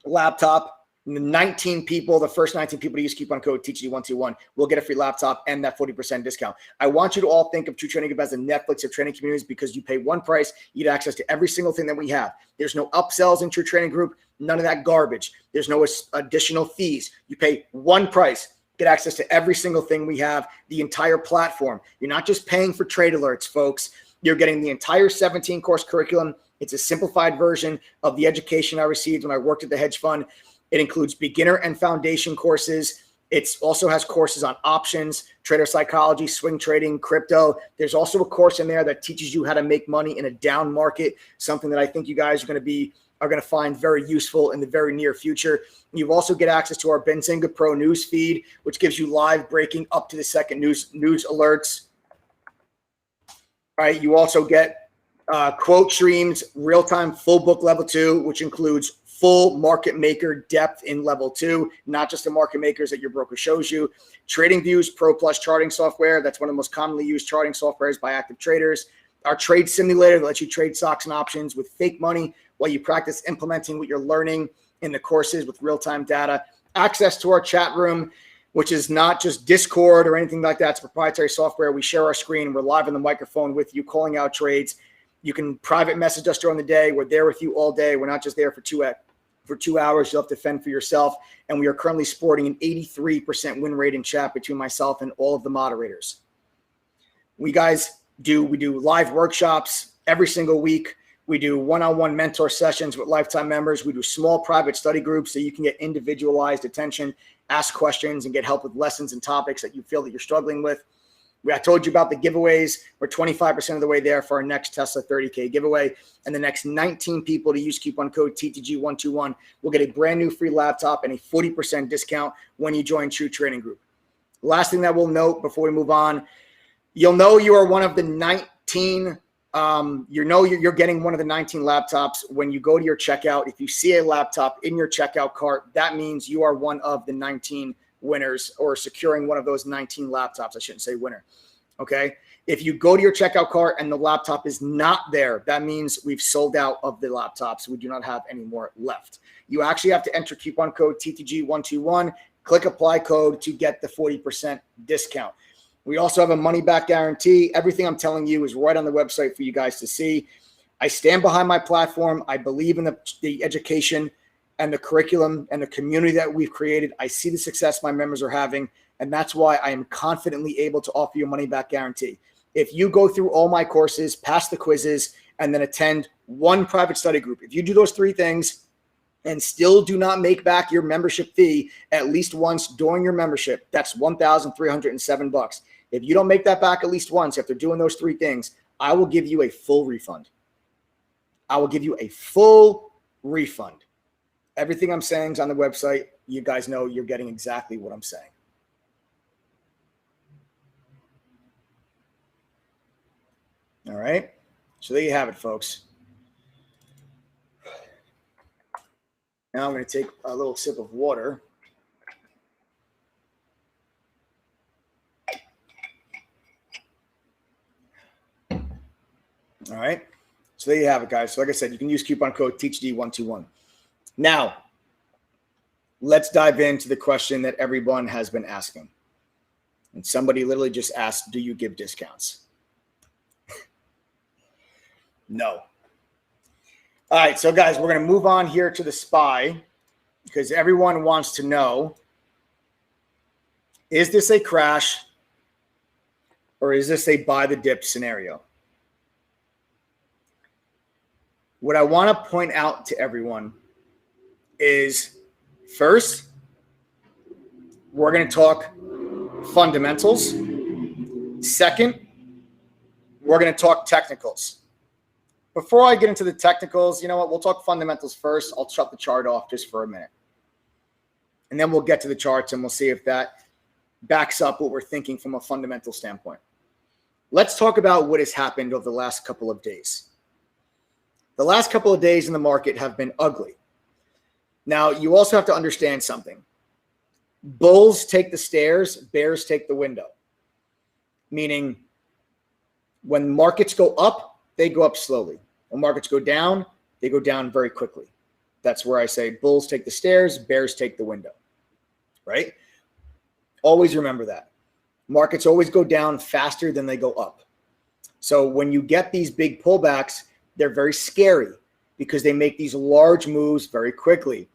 laptop. The first 19 people to use coupon code TTG121 will get a free laptop and that 40% discount. I want you to all think of True Trading Group as a Netflix of trading communities, because you pay one price, you get access to every single thing that we have. There's no upsells in True Trading Group, none of that garbage. There's no additional fees. You pay one price, get access to every single thing we have, the entire platform. You're not just paying for trade alerts, folks. You're getting the entire 17-course curriculum. It's a simplified version of the education I received when I worked at the hedge fund. It includes beginner and foundation courses. It also has courses on options, trader psychology, swing trading, crypto. There's also a course in there that teaches you how to make money in a down market, something that I think you guys are going to find very useful in the very near future. You also get access to our Benzinga Pro news feed, which gives you live breaking up to the second news alerts. All right. You also get quote streams, real-time full book level 2, which includes full market maker depth in level 2, not just the market makers that your broker shows you. TradingView's Pro Plus charting software. That's one of the most commonly used charting softwares by active traders. Our trade simulator that lets you trade stocks and options with fake money while you practice implementing what you're learning in the courses with real-time data. Access to our chat room, which is not just Discord or anything like that. It's proprietary software. We share our screen. We're live on the microphone with you, calling out trades. You can private message us during the day. We're there with you all day. We're not just there for 2 hours. You'll have to fend for yourself. And we are currently sporting an 83% win rate in chat between myself and all of the moderators. We do live workshops every single week. We do one-on-one mentor sessions with lifetime members. We do small private study groups so you can get individualized attention, ask questions, and get help with lessons and topics that you feel that you're struggling with. I told you about the giveaways. We're 25% of the way there for our next Tesla 30K giveaway. And the next 19 people to use coupon code TTG121 will get a brand new free laptop and a 40% discount when you join True Trading Group. Last thing that we'll note before we move on, you'll know you are one of the 19 you're getting one of the 19 laptops when you go to your checkout. If you see a laptop in your checkout cart, that means you are one of the 19 winners, or securing one of those 19 laptops. I shouldn't say winner. Okay. If you go to your checkout cart and the laptop is not there, that means we've sold out of the laptops. We do not have any more left. You actually have to enter coupon code TTG121, click apply code to get the 40% discount. We also have a money back guarantee. Everything I'm telling you is right on the website for you guys to see. I stand behind my platform. I believe in the education and the curriculum and the community that we've created. I see the success my members are having, and that's why I am confidently able to offer you a money-back guarantee. If you go through all my courses, pass the quizzes, and then attend one private study group, if you do those 3 things and still do not make back your membership fee at least once during your membership, that's $1,307. If you don't make that back at least once after doing those 3 things, I will give you a full refund. I will give you a full refund. Everything I'm saying is on the website. You guys know you're getting exactly what I'm saying. All right. So there you have it, folks. Now I'm going to take a little sip of water. All right. So there you have it, guys. So like I said, you can use coupon code TeachD121. Now, let's dive into the question that everyone has been asking. And somebody literally just asked, do you give discounts? No. All right. So guys, we're going to move on here to the SPY because everyone wants to know, is this a crash or is this a buy the dip scenario? What I want to point out to everyone is, first, we're going to talk fundamentals. Second, we're going to talk technicals. Before I get into the technicals, you know what? We'll talk fundamentals first. I'll shut the chart off just for a minute. And then we'll get to the charts and we'll see if that backs up what we're thinking from a fundamental standpoint. Let's talk about what has happened over the last couple of days. The last couple of days in the market have been ugly. Now, you also have to understand something. Bulls take the stairs, bears take the window. Meaning, when markets go up, they go up slowly. When markets go down, they go down very quickly. That's where I say bulls take the stairs, bears take the window. Right? Always remember that. Markets always go down faster than they go up. So when you get these big pullbacks, they're very scary because they make these large moves very quickly.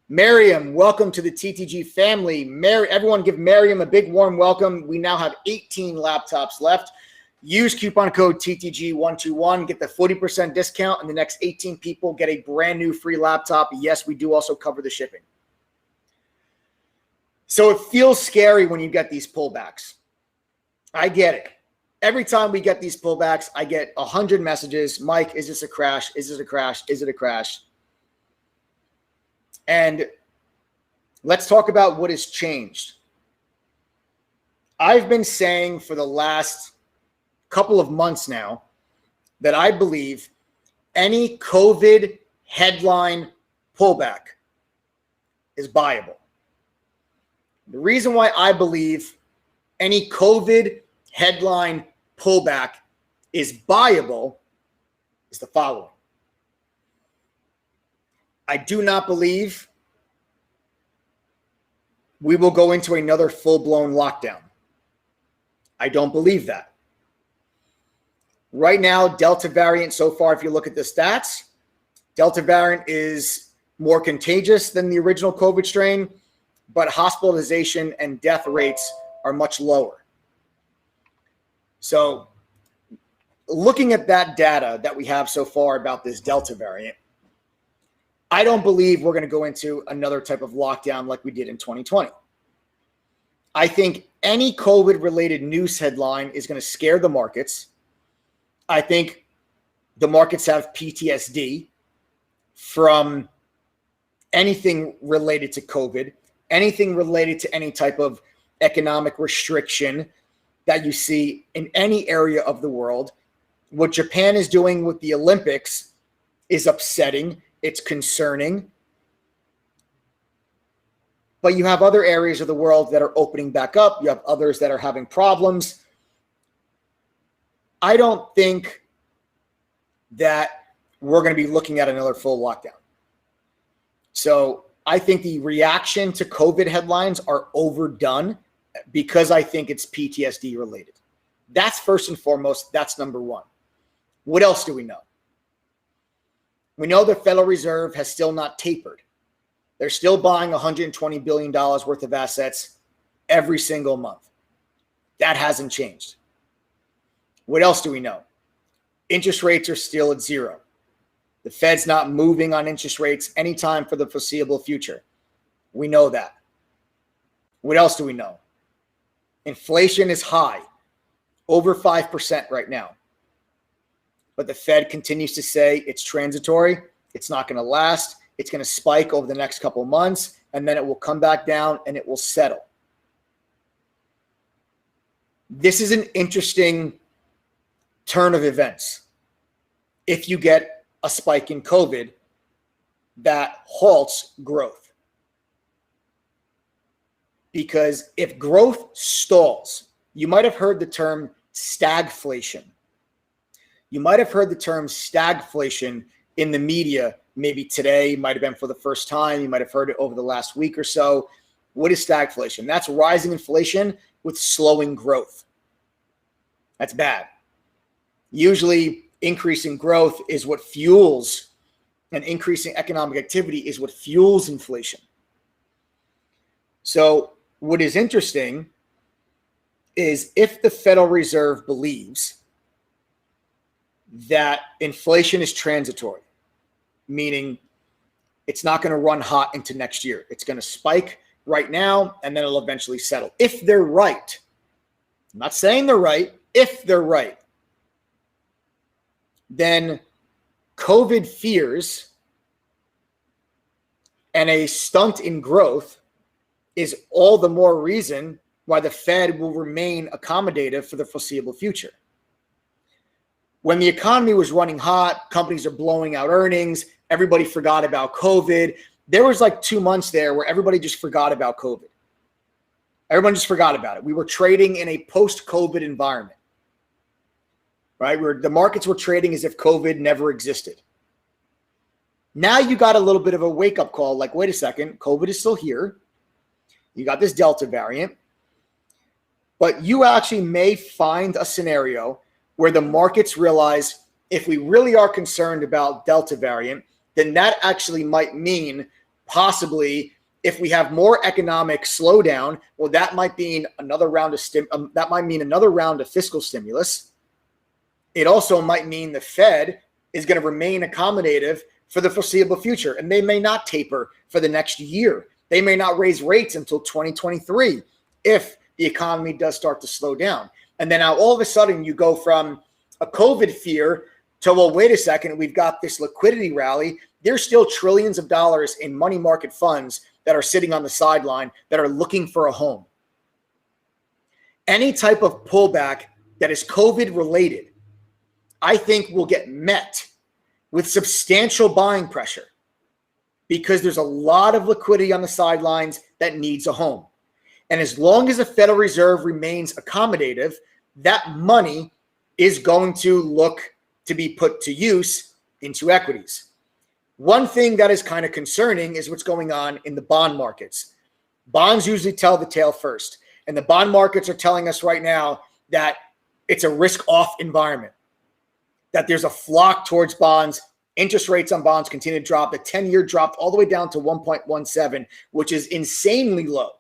Miriam, welcome to the TTG family. Everyone give Miriam a big warm welcome. We now have 18 laptops left. Use coupon code TTG121. Get the 40% discount, and the next 18 people get a brand new free laptop. Yes, we do also cover the shipping. So it feels scary when you get these pullbacks. I get it. Every time we get these pullbacks, I get 100 messages. Mike, is this a crash? Is this a crash? Is it a crash? And let's talk about what has changed. I've been saying for the last couple of months now that I believe any COVID headline pullback is buyable. The reason why I believe any COVID headline pullback is buyable is the following. I do not believe we will go into another full-blown lockdown. I don't believe that. Right now, Delta variant, so far, if you look at the stats, Delta variant is more contagious than the original COVID strain, but hospitalization and death rates are much lower. So looking at that data that we have so far about this Delta variant, I don't believe we're going to go into another type of lockdown like we did in 2020. I think any COVID-related news headline is going to scare the markets. I think the markets have PTSD from anything related to COVID, anything related to any type of economic restriction that you see in any area of the world. What Japan is doing with the Olympics is upsetting. It's concerning. But you have other areas of the world that are opening back up. You have others that are having problems. I don't think that we're going to be looking at another full lockdown. So I think the reaction to COVID headlines are overdone because I think it's PTSD related. That's first and foremost. That's number one. What else do we know? We know the Federal Reserve has still not tapered. They're still buying $120 billion worth of assets every single month. That hasn't changed. What else do we know? Interest rates are still at zero. The Fed's not moving on interest rates anytime for the foreseeable future. We know that. What else do we know? Inflation is high, over 5% right now. but the Fed continues to say it's transitory. It's not going to last. It's going to spike over the next couple of months, and then it will come back down and it will settle. This is an interesting turn of events. If you get a spike in COVID that halts growth. Because if growth stalls, you might have heard the term stagflation. You might have heard the term stagflation in the media maybe today, might have been for the first time. You might have heard it over the last week or so. What is stagflation? That's rising inflation with slowing growth. That's bad. Usually increasing growth is what fuels, and increasing economic activity is what fuels inflation. So what is interesting is if the Federal Reserve believes that inflation is transitory, meaning it's not going to run hot into next year. It's going to spike right now, and then it'll eventually settle. If they're right, I'm not saying they're right, if they're right, then COVID fears and a stunt in growth is all the more reason why the Fed will remain accommodative for the foreseeable future. When the economy was running hot, companies are blowing out earnings, everybody forgot about COVID. There was like 2 months there where everybody just forgot about COVID. Everyone just forgot about it. We were trading in a post-COVID environment, right? Where the markets were trading as if COVID never existed. Now you got a little bit of a wake-up call, like, wait a second, COVID is still here. You got this Delta variant. But you actually may find a scenario where the markets realize if we really are concerned about Delta variant, then that actually might mean possibly if we have more economic slowdown, well, that might mean another round of fiscal stimulus. It also might mean the Fed is going to remain accommodative for the foreseeable future, and they may not taper for the next year. They may not raise rates until 2023 if the economy does start to slow down. And then now all of a sudden you go from a COVID fear to, well, wait a second, we've got this liquidity rally. There's still trillions of dollars in money market funds that are sitting on the sideline that are looking for a home. Any type of pullback that is COVID related, I think will get met with substantial buying pressure because there's a lot of liquidity on the sidelines that needs a home. And as long as the Federal Reserve remains accommodative, that money is going to look to be put to use into equities. One thing that is kind of concerning is what's going on in the bond markets. Bonds usually tell the tale first. And the bond markets are telling us right now that it's a risk-off environment, that there's a flock towards bonds. Interest rates on bonds continue to drop. The 10-year dropped all the way down to 1.17, which is insanely low.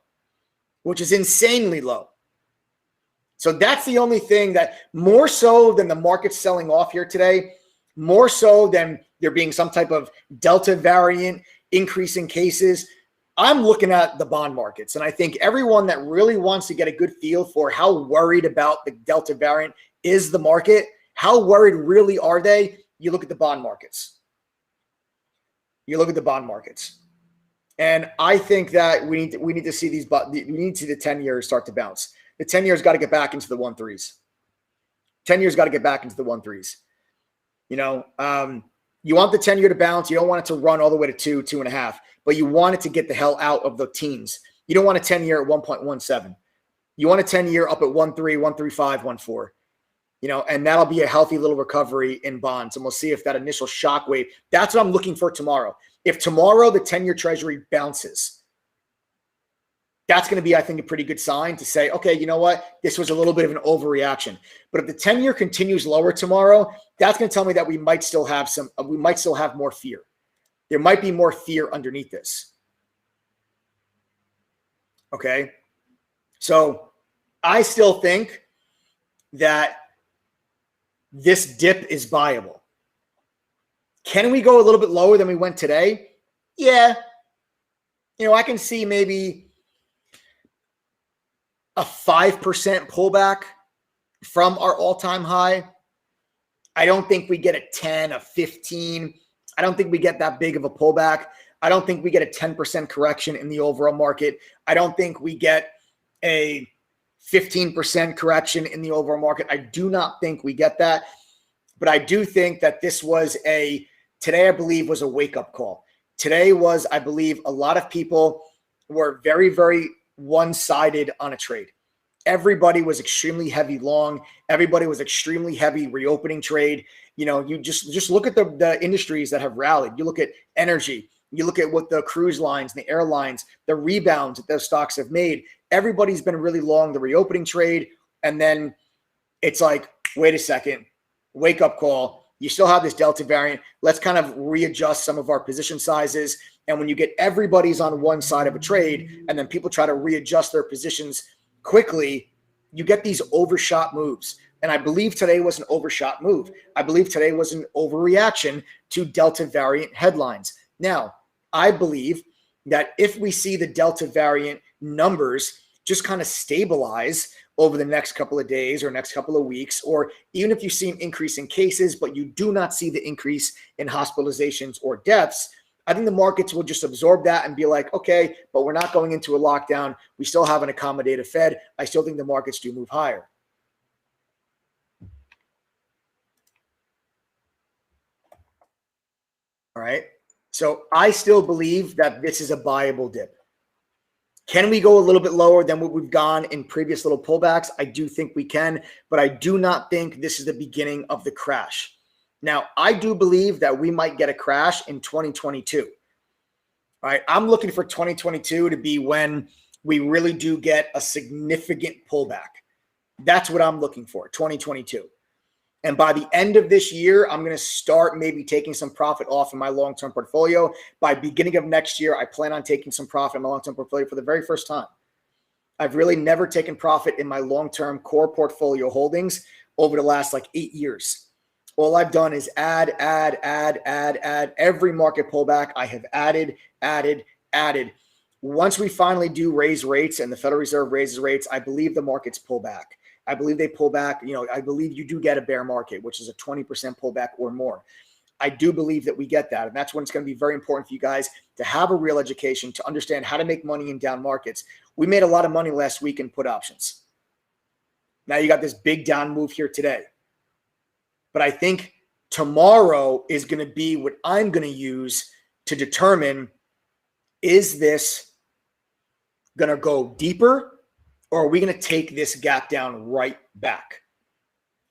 So that's the only thing that, more so than the market selling off here today, more so than there being some type of Delta variant increase in cases, I'm looking at the bond markets. And I think everyone that really wants to get a good feel for how worried about the Delta variant is the market, how worried really are they? You look at the bond markets. And I think that we need to see the 10-year start to bounce. The 10-year's got to get back into the 1.3s. 10-year's got to get back into the 1.3s. You want the 10-year to bounce. You don't want it to run all the way to 2.5, but you want it to get the hell out of the teens. You don't want a 10-year at 1.17. You want a 10-year up at 1.3, 1.35, 1.4. And that'll be a healthy little recovery in bonds. And we'll see if that initial shock wave, that's what I'm looking for tomorrow. If tomorrow the 10-year treasury bounces, that's going to be, I think, a pretty good sign to say, okay, you know what? This was a little bit of an overreaction. But if the 10-year continues lower tomorrow, that's going to tell me that we might still have more fear. There might be more fear underneath this. Okay. So I still think that this dip is viable. Can we go a little bit lower than we went today? Yeah. I can see maybe a 5% pullback from our all-time high. I don't think we get a 10, a 15. I don't think we get that big of a pullback. I don't think we get a 10% correction in the overall market. I don't think we get a 15% correction in the overall market. I do not think we get that. But I do think that this was today I believe was a wake-up call. Today was, I believe, a lot of people were very, very one-sided on a trade. Everybody was extremely heavy long. Everybody was extremely heavy reopening trade. You just look at the industries that have rallied. You look at energy. You look at what the cruise lines, the airlines, the rebounds that those stocks have made. Everybody's been really long the reopening trade. And then it's like, wait a second, wake up call. You still have this Delta variant. Let's kind of readjust some of our position sizes. And when you get everybody's on one side of a trade and then people try to readjust their positions quickly, you get these overshot moves. And I believe today was an overshot move. I believe today was an overreaction to Delta variant headlines. Now, I believe that if we see the Delta variant numbers just kind of stabilize over the next couple of days or next couple of weeks, or even if you see an increase in cases, but you do not see the increase in hospitalizations or deaths, I think the markets will just absorb that and be like, okay, but we're not going into a lockdown. We still have an accommodative Fed. I still think the markets do move higher. All right. So I still believe that this is a buyable dip. Can we go a little bit lower than what we've gone in previous little pullbacks? I do think we can, but I do not think this is the beginning of the crash. Now, I do believe that we might get a crash in 2022. All right. I'm looking for 2022 to be when we really do get a significant pullback. That's what I'm looking for, 2022. And by the end of this year, I'm going to start maybe taking some profit off in my long-term portfolio. By beginning of next year, I plan on taking some profit in my long-term portfolio for the very first time. I've really never taken profit in my long-term core portfolio holdings over the last 8 years. All I've done is add. Every market pullback, I have added. Once we finally do raise rates and the Federal Reserve raises rates, I believe the markets pull back. I believe they pull back. I believe you do get a bear market, which is a 20% pullback or more. I do believe that we get that. And that's when it's going to be very important for you guys to have a real education, to understand how to make money in down markets. We made a lot of money last week in put options. Now you got this big down move here today. But I think tomorrow is going to be what I'm going to use to determine, is this going to go deeper? Or are we going to take this gap down right back?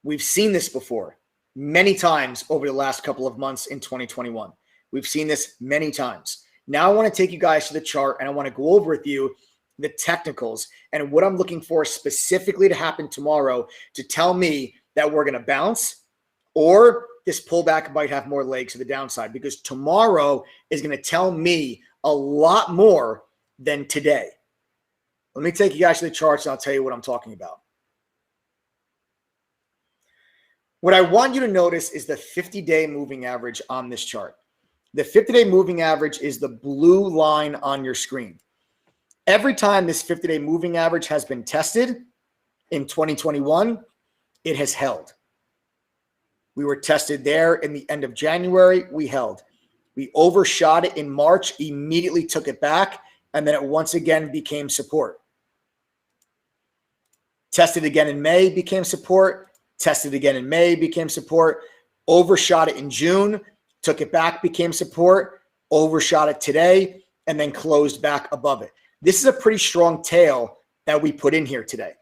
We've seen this before many times over the last couple of months in 2021. We've seen this many times. Now I want to take you guys to the chart and I want to go over with you the technicals and what I'm looking for specifically to happen tomorrow to tell me that we're going to bounce or this pullback might have more legs to the downside, because tomorrow is going to tell me a lot more than today. Let me take you guys to the charts and I'll tell you what I'm talking about. What I want you to notice is the 50-day moving average on this chart. The 50-day moving average is the blue line on your screen. Every time this 50-day moving average has been tested in 2021, it has held. We were tested there in the end of January. We held. We overshot it in March, immediately took it back, and then it once again became support. Tested again in May, became support. Tested again in May, became support. Overshot it in June, took it back, became support. Overshot it today, and then closed back above it. This is a pretty strong tail that we put in here today.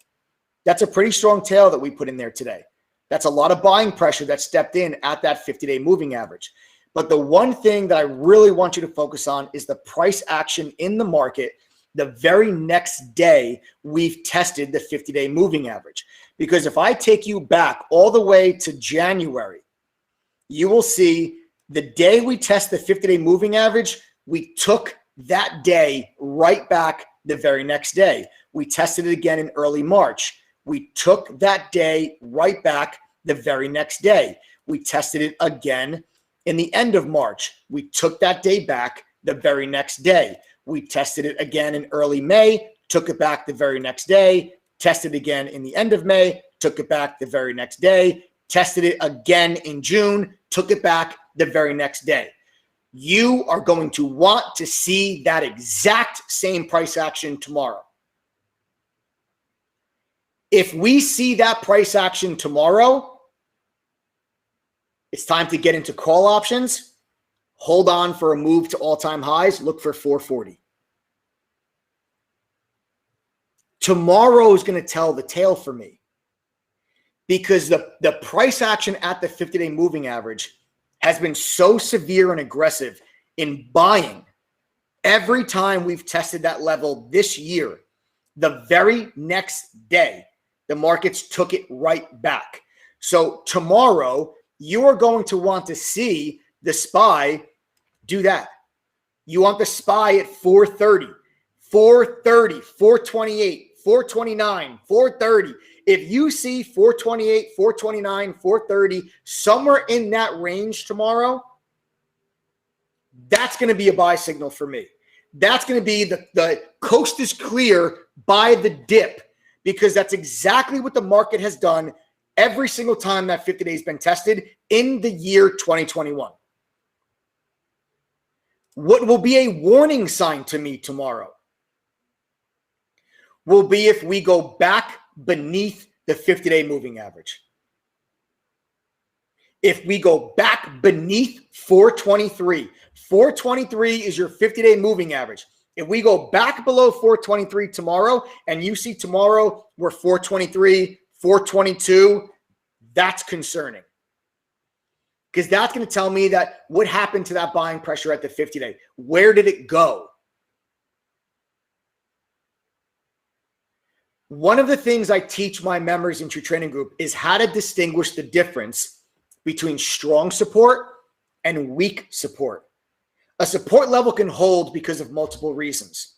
That's a pretty strong tail that we put in there today. That's a lot of buying pressure that stepped in at that 50-day moving average. But the one thing that I really want you to focus on is the price action in the market. The very next day, we've tested the 50-day moving average. Because if I take you back all the way to January, you will see the day we test the 50-day moving average, we took that day right back the very next day. We tested it again in early March. We took that day right back the very next day. We tested it again in the end of March. We took that day back the very next day. We tested it again in early May, took it back the very next day, tested again in the end of May, took it back the very next day, tested it again in June, took it back the very next day. You are going to want to see that exact same price action tomorrow. If we see that price action tomorrow, it's time to get into call options. Hold on for a move to all-time highs. Look for 440. Tomorrow is going to tell the tale for me, because the price action at the 50-day moving average has been so severe and aggressive in buying. Every time we've tested that level this year, the very next day, the markets took it right back. So tomorrow, you are going to want to see the SPY do that. You want the SPY at 430, 430, 428, 429, 430. If you see 428, 429, 430, somewhere in that range tomorrow, that's going to be a buy signal for me. That's going to be the coast is clear, buy the dip, because that's exactly what the market has done every single time that 50 days been tested in the year 2021. What will be a warning sign to me tomorrow will be if we go back beneath the 50-day moving average. If we go back beneath 423, 423 is your 50-day moving average. If we go back below 423 tomorrow, and you see tomorrow we're 423, 422, that's concerning. Because that's going to tell me that what happened to that buying pressure at the 50-day? Where did it go? One of the things I teach my members in True Trading Group is how to distinguish the difference between strong support and weak support. A support level can hold because of multiple reasons.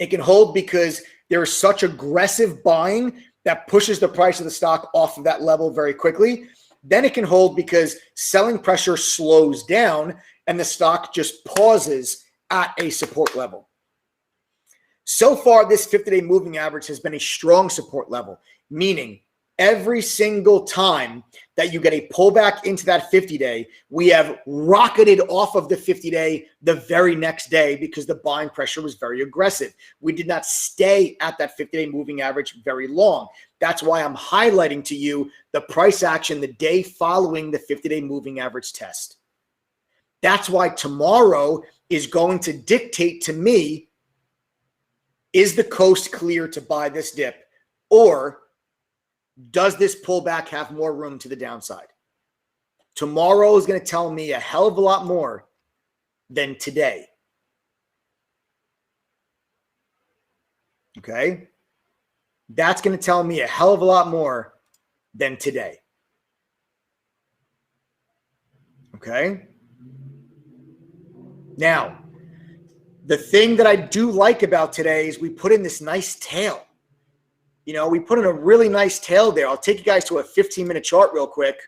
It can hold because there is such aggressive buying that pushes the price of the stock off of that level very quickly. Then it can hold because selling pressure slows down and the stock just pauses at a support level. So far, this 50-day moving average has been a strong support level, meaning every single time that you get a pullback into that 50-day, we have rocketed off of the 50-day the very next day because the buying pressure was very aggressive. We did not stay at that 50-day moving average very long. That's why I'm highlighting to you the price action the day following the 50-day moving average test. That's why tomorrow is going to dictate to me, is the coast clear to buy this dip, or does this pullback have more room to the downside? Tomorrow is going to tell me a hell of a lot more than today. Okay? That's going to tell me a hell of a lot more than today. Okay? Now, the thing that I do like about today is we put in this nice tail. You know, we put in a really nice tail there. I'll take you guys to a 15-minute chart real quick,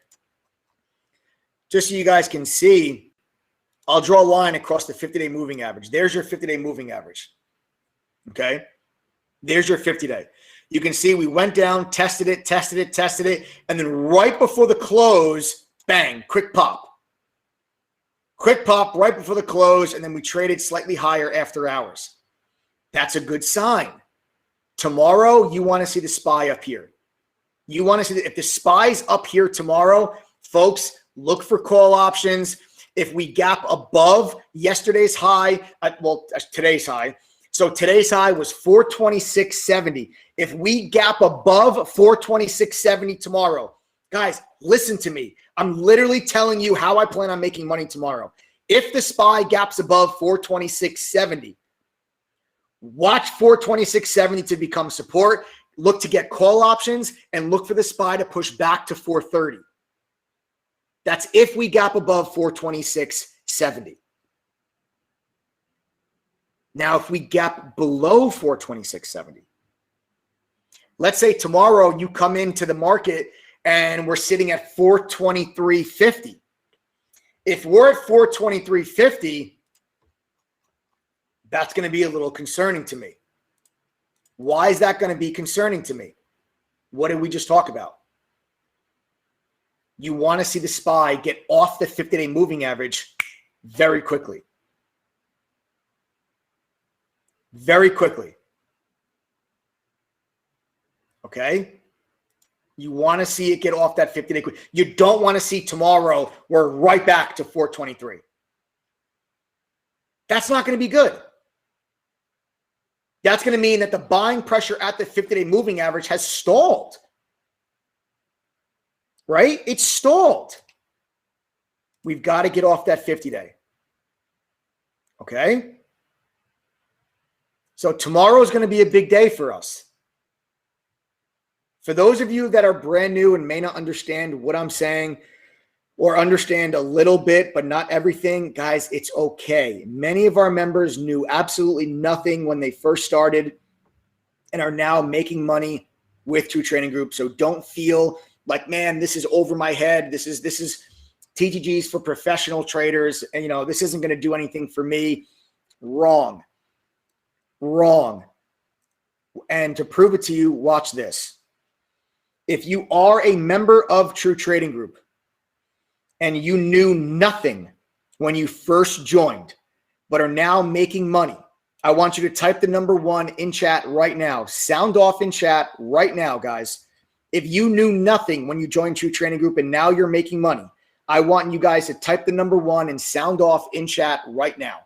just so you guys can see. I'll draw a line across the 50-day moving average. There's your 50-day moving average. Okay? There's your 50-day. You can see we went down, tested it, and then right before the close, bang, quick pop. Quick pop right before the close, and then we traded slightly higher after hours. That's a good sign. Tomorrow, you want to see the SPY up here. You want to see if the SPY's up here tomorrow, folks, look for call options. If we gap above yesterday's high, today's high. So today's high was 426.70. If we gap above 426.70 tomorrow, guys, listen to me. I'm literally telling you how I plan on making money tomorrow. If the SPY gaps above 426.70, watch 426.70 to become support. Look to get call options and look for the SPY to push back to 430. That's if we gap above 426.70. Now, if we gap below 426.70, let's say tomorrow you come into the market and we're sitting at 423.50. If we're at 423.50, that's going to be a little concerning to me. Why is that going to be concerning to me? What did we just talk about? you want to see the SPY get off the 50-day moving average very quickly. Very quickly. Okay? You want to see it get off that 50-day quick. You don't want to see tomorrow we're right back to 423. That's not going to be good. That's going to mean that the buying pressure at the 50-day moving average has stalled. Right? It's stalled. We've got to get off that 50-day. Okay? So tomorrow is going to be a big day for us. For those of you that are brand new and may not understand what I'm saying, or understand a little bit, but not everything, guys, it's okay. Many of our members knew absolutely nothing when they first started and are now making money with True Trading Group. So don't feel like, man, this is over my head. This is TTGs for professional traders. And, this isn't going to do anything for me. Wrong. And to prove it to you, watch this. If you are a member of True Trading Group and you knew nothing when you first joined, but are now making money, I want you to type the number 1 in chat right now. Sound off in chat right now, guys. If you knew nothing when you joined True Trading Group and now you're making money, I want you guys to type the number 1 and sound off in chat right now.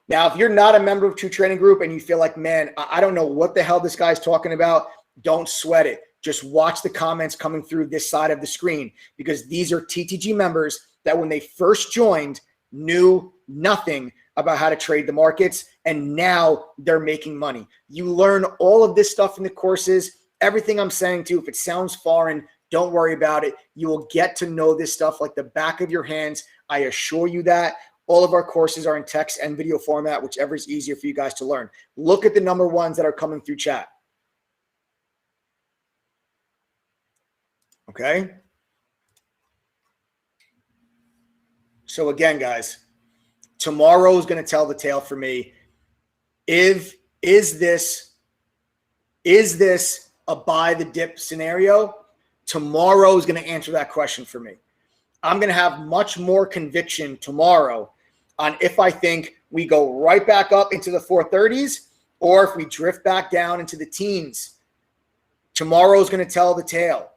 Now, if you're not a member of True Trading Group and you feel like, man, I don't know what the hell this guy's talking about, don't sweat it. Just watch the comments coming through this side of the screen, because these are TTG members that when they first joined knew nothing about how to trade the markets, and now they're making money. You learn all of this stuff in the courses. Everything I'm saying to you, if it sounds foreign, don't worry about it. You will get to know this stuff like the back of your hands. I assure you that. All of our courses are in text and video format, whichever is easier for you guys to learn. Look at the number 1s that are coming through chat. Okay? So again, guys, tomorrow is going to tell the tale for me. Is this a buy the dip scenario? Tomorrow is going to answer that question for me. I'm going to have much more conviction tomorrow on if I think we go right back up into the 430s or if we drift back down into the teens. Tomorrow is going to tell the tale.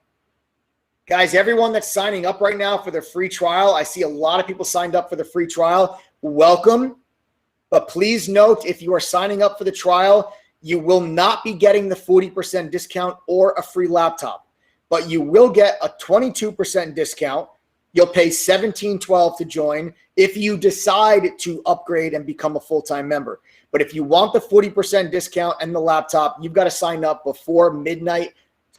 Guys, everyone that's signing up right now for the free trial, I see a lot of people signed up for the free trial. Welcome. But please note, if you are signing up for the trial, you will not be getting the 40% discount or a free laptop, but you will get a 22% discount. You'll pay $17.12 to join if you decide to upgrade and become a full-time member. But if you want the 40% discount and the laptop, you've got to sign up before midnight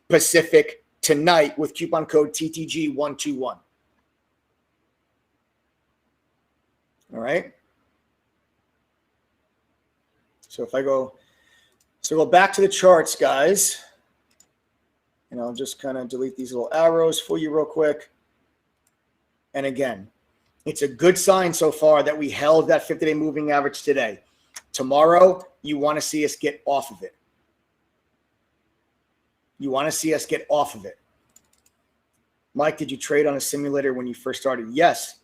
Pacific tonight with coupon code TTG121. All right. So if I go back to the charts, guys, and I'll just kind of delete these little arrows for you real quick. And again, it's a good sign so far that we held that 50-day moving average today. Tomorrow, you want to see us get off of it. You want to see us get off of it. Mike, did you trade on a simulator when you first started? Yes.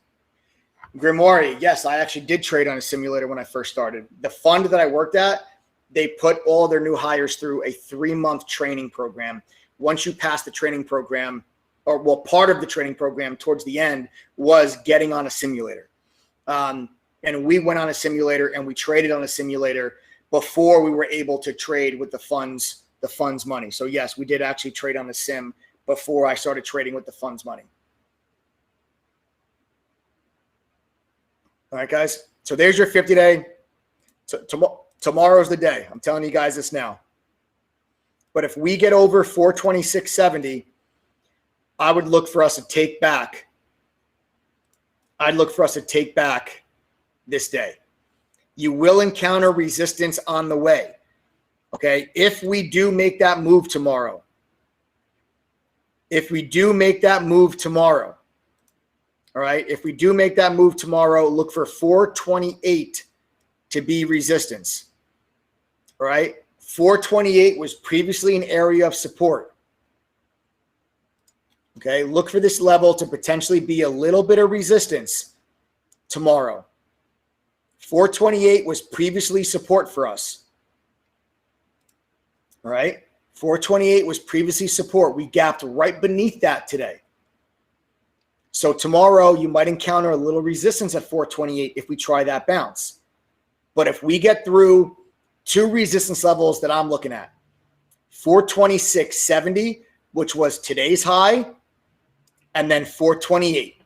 Grimoire, yes, I actually did trade on a simulator when I first started. The fund that I worked at, they put all their new hires through a 3-month training program. Once you pass the training program, part of the training program towards the end was getting on a simulator. And we went on a simulator and we traded on a simulator before we were able to trade with the fund's money. So yes, we did actually trade on the sim before I started trading with the fund's money. All right, guys. So there's your 50-day. Tomorrow's the day. I'm telling you guys this now. But if we get over 426.70, I would look for us to take back. I'd look for us to take back this day. You will encounter resistance on the way. Okay, if we do make that move tomorrow, all right, if we do make that move tomorrow, look for 428 to be resistance. All right, 428 was previously an area of support. Okay, look for this level to potentially be a little bit of resistance tomorrow. 428 was previously support for us. All right, 428 was previously support. We gapped right beneath that today. So tomorrow you might encounter a little resistance at 428 if we try that bounce. But if we get through two resistance levels that I'm looking at, 426.70, which was today's high, and then 428.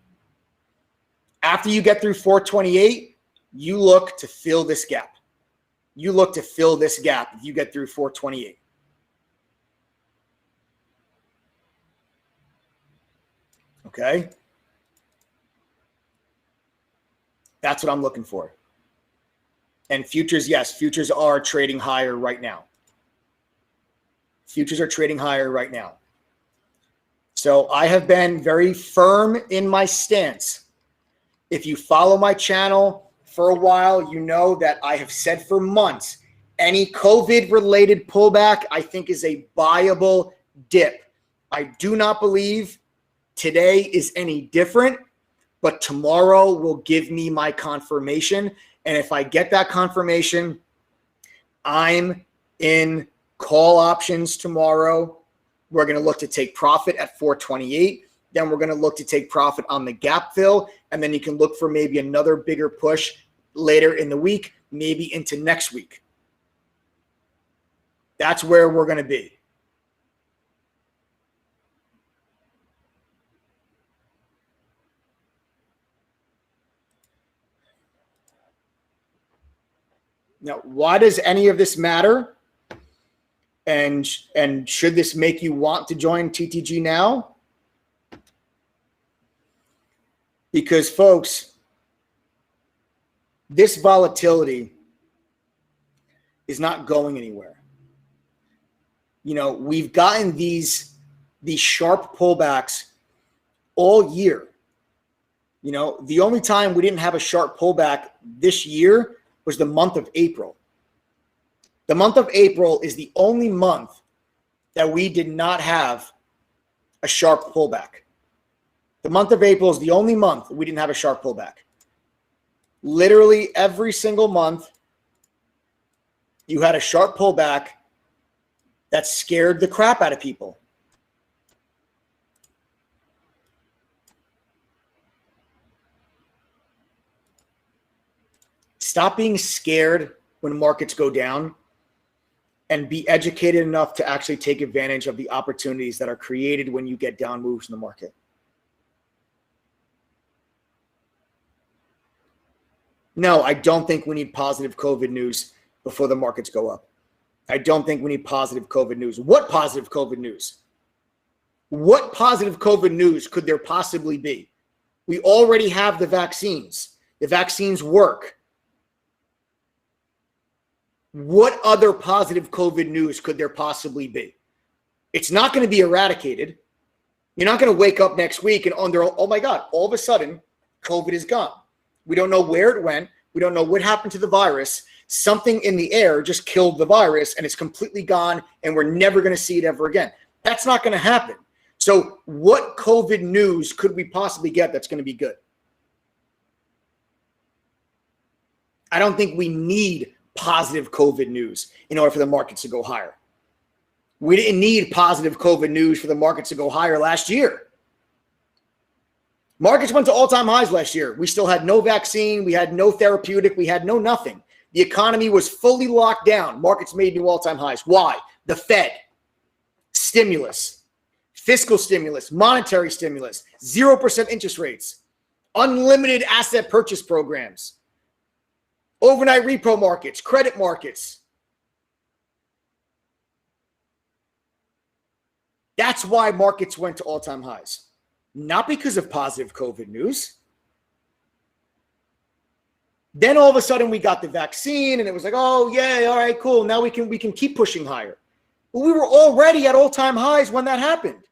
After you get through 428, you look to fill this gap. You look to fill this gap if you get through 428. Okay? That's what I'm looking for. And futures, yes, futures are trading higher right now. Futures are trading higher right now. So I have been very firm in my stance. If you follow my channel for a while, you know that I have said for months, any COVID-related pullback I think is a buyable dip. I do not believe today is any different, but tomorrow will give me my confirmation. And if I get that confirmation, I'm in call options tomorrow. We're going to look to take profit at 428. Then we're going to look to take profit on the gap fill. And then you can look for maybe another bigger push later in the week, maybe into next week. That's where we're going to be. Now, why does any of this matter? And should this make you want to join TTG now? Because, folks, this volatility is not going anywhere. You know, we've gotten these sharp pullbacks all year. You know, the only time we didn't have a sharp pullback this year was the month of April. The month of April is the only month that we did not have a sharp pullback. The month of April is the only month we didn't have a sharp pullback. Literally every single month, you had a sharp pullback that scared the crap out of people. Stop being scared when markets go down and be educated enough to actually take advantage of the opportunities that are created when you get down moves in the market. No, I don't think we need positive COVID news before the markets go up. I don't think we need positive COVID news. What positive COVID news? What positive COVID news could there possibly be? We already have the vaccines. The vaccines work. What other positive COVID news could there possibly be? It's not going to be eradicated. You're not going to wake up next week and oh my God, all of a sudden, COVID is gone. We don't know where it went. We don't know what happened to the virus. Something in the air just killed the virus and it's completely gone and we're never going to see it ever again. That's not going to happen. So what COVID news could we possibly get that's going to be good? I don't think we need positive COVID news in order for the markets to go higher. We didn't need positive COVID news for the markets to go higher last year. Markets went to all-time highs last year. We still had no vaccine. We had no therapeutic. We had no nothing. The economy was fully locked down. Markets made new all-time highs. Why? The Fed, stimulus, fiscal stimulus, monetary stimulus, 0% interest rates, unlimited asset purchase programs, overnight repo markets, credit markets. That's why markets went to all-time highs. Not because of positive COVID news. Then all of a sudden we got the vaccine and it was like, oh yeah, all right, cool. Now we can keep pushing higher. But we were already at all-time highs when that happened.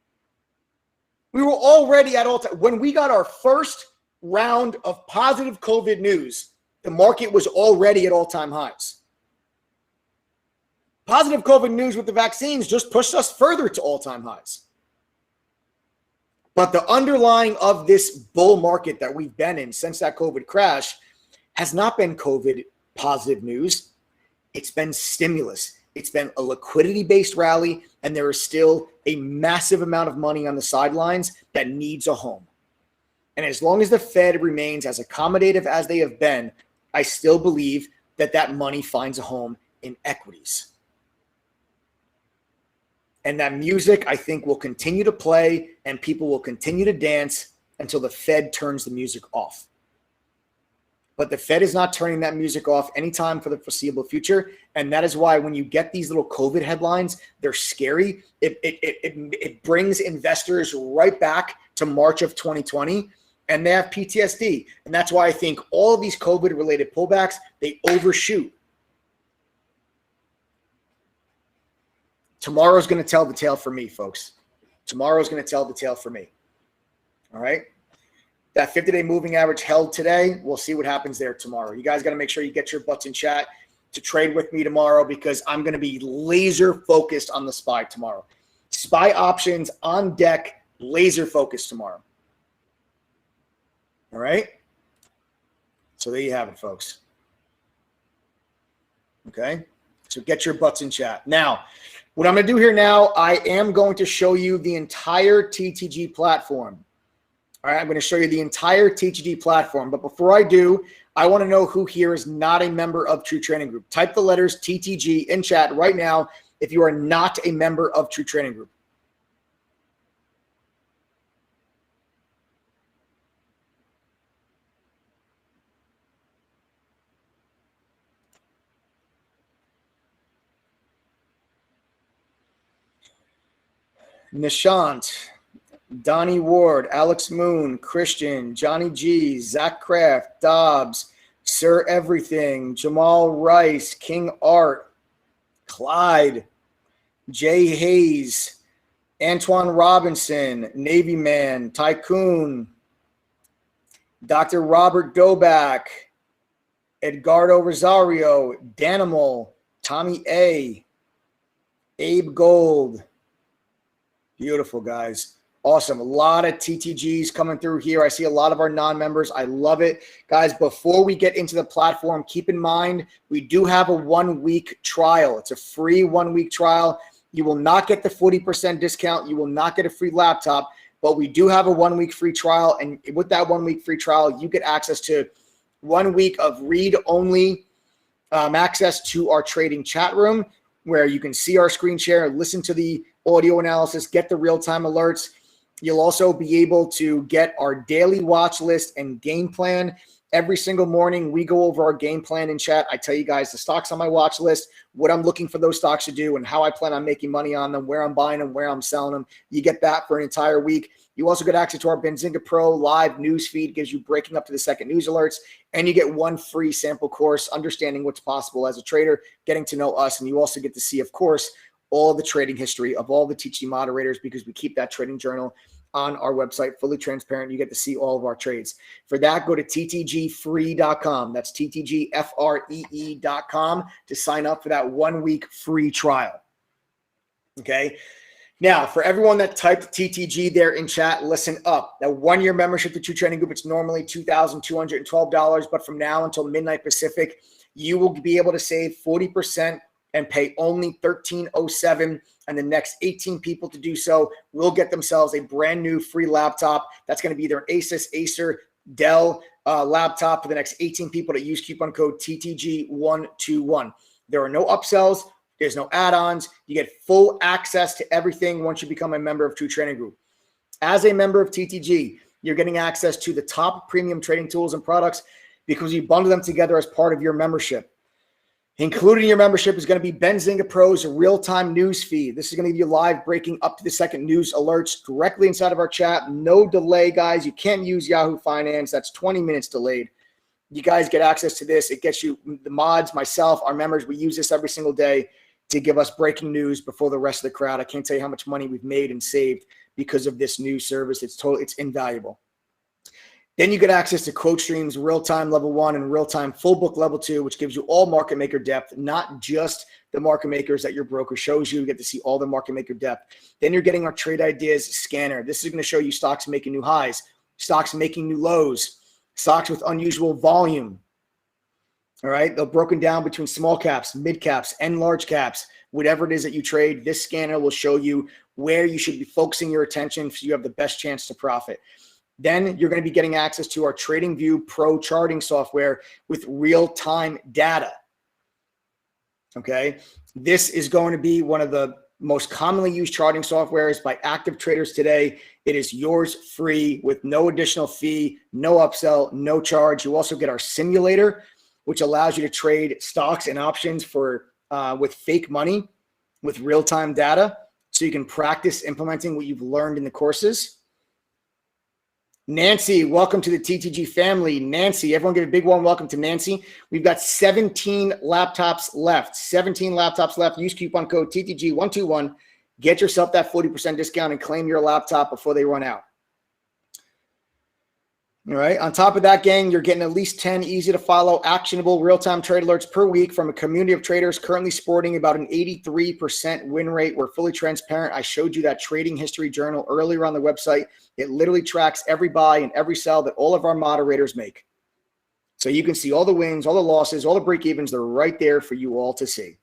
We were already at all-time. When we got our first round of positive COVID news, the market was already at all-time highs. Positive COVID news with the vaccines just pushed us further to all-time highs. But the underlying of this bull market that we've been in since that COVID crash has not been COVID positive news. It's been stimulus. It's been a liquidity-based rally, and there is still a massive amount of money on the sidelines that needs a home. And as long as the Fed remains as accommodative as they have been, I still believe that that money finds a home in equities. And that music, I think, will continue to play and people will continue to dance until the Fed turns the music off. But the Fed is not turning that music off anytime for the foreseeable future. And that is why when you get these little COVID headlines, they're scary. It brings investors right back to March of 2020, and they have PTSD. And that's why I think all of these COVID-related pullbacks, they overshoot. Tomorrow's going to tell the tale for me, folks. Tomorrow's going to tell the tale for me. All right? That 50-day moving average held today. We'll see what happens there tomorrow. You guys got to make sure you get your butts in chat to trade with me tomorrow because I'm going to be laser focused on the SPY tomorrow. SPY options on deck, laser focused tomorrow. All right? So there you have it, folks. Okay? So get your butts in chat. Now, what I'm going to do here now, I am going to show you the entire TTG platform. All right, I'm going to show you the entire TTG platform. But before I do, I want to know who here is not a member of True Trading Group. Type the letters TTG in chat right now if you are not a member of True Trading Group. Nishant, Donnie Ward, Alex Moon, Christian, Johnny G, Zach Kraft, Dobbs, Sir Everything, Jamal Rice, King Art, Clyde, Jay Hayes, Antoine Robinson, Navy Man, Tycoon, Dr. Robert Doback, Edgardo Rosario, Danimal, Tommy A, Abe Gold. Beautiful, guys. Awesome. A lot of TTGs coming through here. I see a lot of our non-members. I love it. Guys, before we get into the platform, keep in mind, we do have a 1-week trial. It's a free 1-week trial. You will not get the 40% discount. You will not get a free laptop, but we do have a 1-week free trial. And with that 1-week free trial, you get access to 1 week of read-only access to our trading chat room where you can see our screen share, listen to the audio analysis, get the real-time alerts. You'll also be able to get our daily watch list and game plan. Every single morning, we go over our game plan in chat. I tell you guys the stocks on my watch list, what I'm looking for those stocks to do, and how I plan on making money on them, where I'm buying them, where I'm selling them. You get that for an entire week. You also get access to our Benzinga Pro live news feed, gives you breaking up to the second news alerts, and you get 1 free sample course, understanding what's possible as a trader, getting to know us, and you also get to see, of course, all the trading history of all the TTG moderators because we keep that trading journal on our website, fully transparent. You get to see all of our trades. For that, go to ttgfree.com. That's ttgfree.com to sign up for that 1-week free trial. Okay. Now, for everyone that typed TTG there in chat, listen up. That 1-year membership to True Trading Group, it's normally $2,212, but from now until midnight Pacific, you will be able to save 40% and pay only $13.07. And the next 18 people to do so will get themselves a brand new free laptop. That's going to be either an Asus, Acer, Dell laptop for the next 18 people that use coupon code TTG121. There are no upsells. There's no add-ons. You get full access to everything once you become a member of True Trading Group. As a member of TTG, you're getting access to the top premium trading tools and products because you bundle them together as part of your membership. Included in your membership is going to be Benzinga Pro's real-time news feed. This is going to give you live breaking up to the second news alerts directly inside of our chat. No delay, guys. You can't use Yahoo Finance. That's 20 minutes delayed. You guys get access to this. It gets you, the mods, myself, our members, we use this every single day to give us breaking news before the rest of the crowd. I can't tell you how much money we've made and saved because of this news service. It's invaluable. Then you get access to quote streams, real-time level 1 and real-time full book level 2, which gives you all market maker depth, not just the market makers that your broker shows you. You get to see all the market maker depth. Then you're getting our trade ideas scanner. This is going to show you stocks making new highs, stocks making new lows, stocks with unusual volume. All right. They're broken down between small caps, mid caps, and large caps. Whatever it is that you trade, this scanner will show you where you should be focusing your attention so you have the best chance to profit. Then you're going to be getting access to our TradingView Pro charting software with real-time data. Okay. This is going to be one of the most commonly used charting softwares by active traders today. It is yours free with no additional fee, no upsell, no charge. You also get our simulator, which allows you to trade stocks and options for with fake money, with real-time data, so you can practice implementing what you've learned in the courses. Nancy, welcome to the TTG family. Nancy, everyone give a big warm welcome to Nancy. We've got 17 laptops left. 17 laptops left. Use coupon code TTG121. Get yourself that 40% discount and claim your laptop before they run out. All right. On top of that, gang, you're getting at least 10 easy to follow, actionable real-time trade alerts per week from a community of traders currently sporting about an 83% win rate. We're fully transparent. I showed you that trading history journal earlier on the website. It literally tracks every buy and every sell that all of our moderators make. So you can see all the wins, all the losses, all the break-evens. They're right there for you all to see.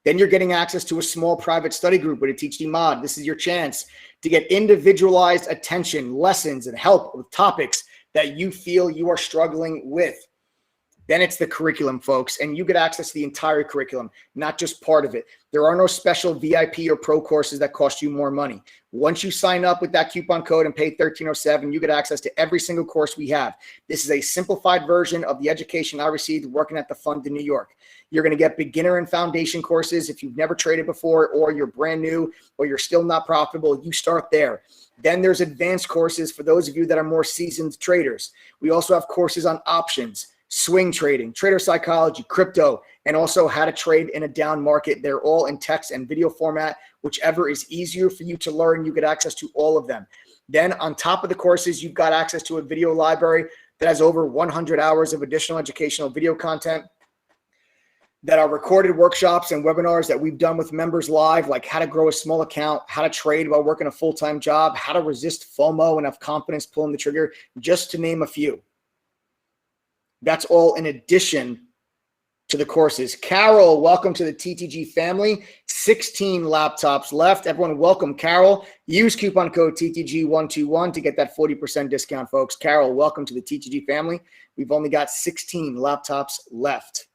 Then you're getting access to a small private study group with a TTG mod. This is your chance to get individualized attention, lessons, and help with topics that you feel you are struggling with. Then it's the curriculum, folks, and you get access to the entire curriculum, not just part of it. There are no special VIP or pro courses that cost you more money. Once you sign up with that coupon code and pay $13.07, you get access to every single course we have. This is a simplified version of the education I received working at the fund in New York. You're going to get beginner and foundation courses if you've never traded before, or you're brand new, or you're still not profitable. You start there. Then there's advanced courses for those of you that are more seasoned traders. We also have courses on options, swing trading, trader psychology, crypto, and also how to trade in a down market. They're all in text and video format. Whichever is easier for you to learn, you get access to all of them. Then on top of the courses, you've got access to a video library that has over 100 hours of additional educational video content that are recorded workshops and webinars that we've done with members live, like how to grow a small account, how to trade while working a full-time job, how to resist FOMO and have confidence pulling the trigger, just to name a few. That's all in addition to the courses. Carol, welcome to the TTG family. 16 laptops left. Everyone, welcome, Carol. Use coupon code TTG121 to get that 40% discount, folks. Carol, welcome to the TTG family. We've only got 16 laptops left.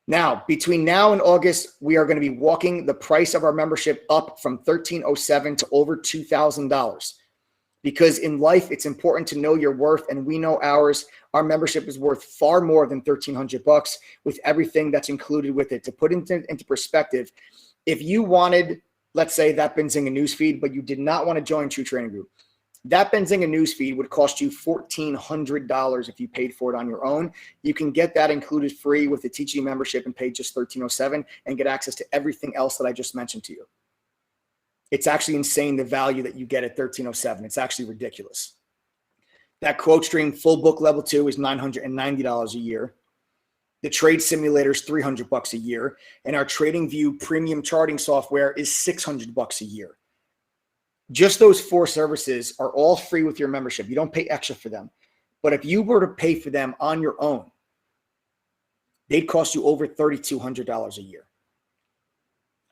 Now, between now and August, we are going to be walking the price of our membership up from $13.07 to over $2,000. Because in life, it's important to know your worth, and we know ours. Our membership is worth far more than $1,300 with everything that's included with it. To put into perspective, if you wanted, let's say, that Benzinga newsfeed, but you did not want to join True Trading Group, that Benzinga newsfeed would cost you $1,400 if you paid for it on your own. You can get that included free with the TG membership and pay just $13.07 and get access to everything else that I just mentioned to you. It's actually insane the value that you get at $13.07. It's actually ridiculous. That quote stream full book level 2 is $990 a year. The trade simulator is $300 a year. And our TradingView premium charting software is $600 a year. Just those 4 services are all free with your membership. You don't pay extra for them. But if you were to pay for them on your own, they'd cost you over $3,200 a year.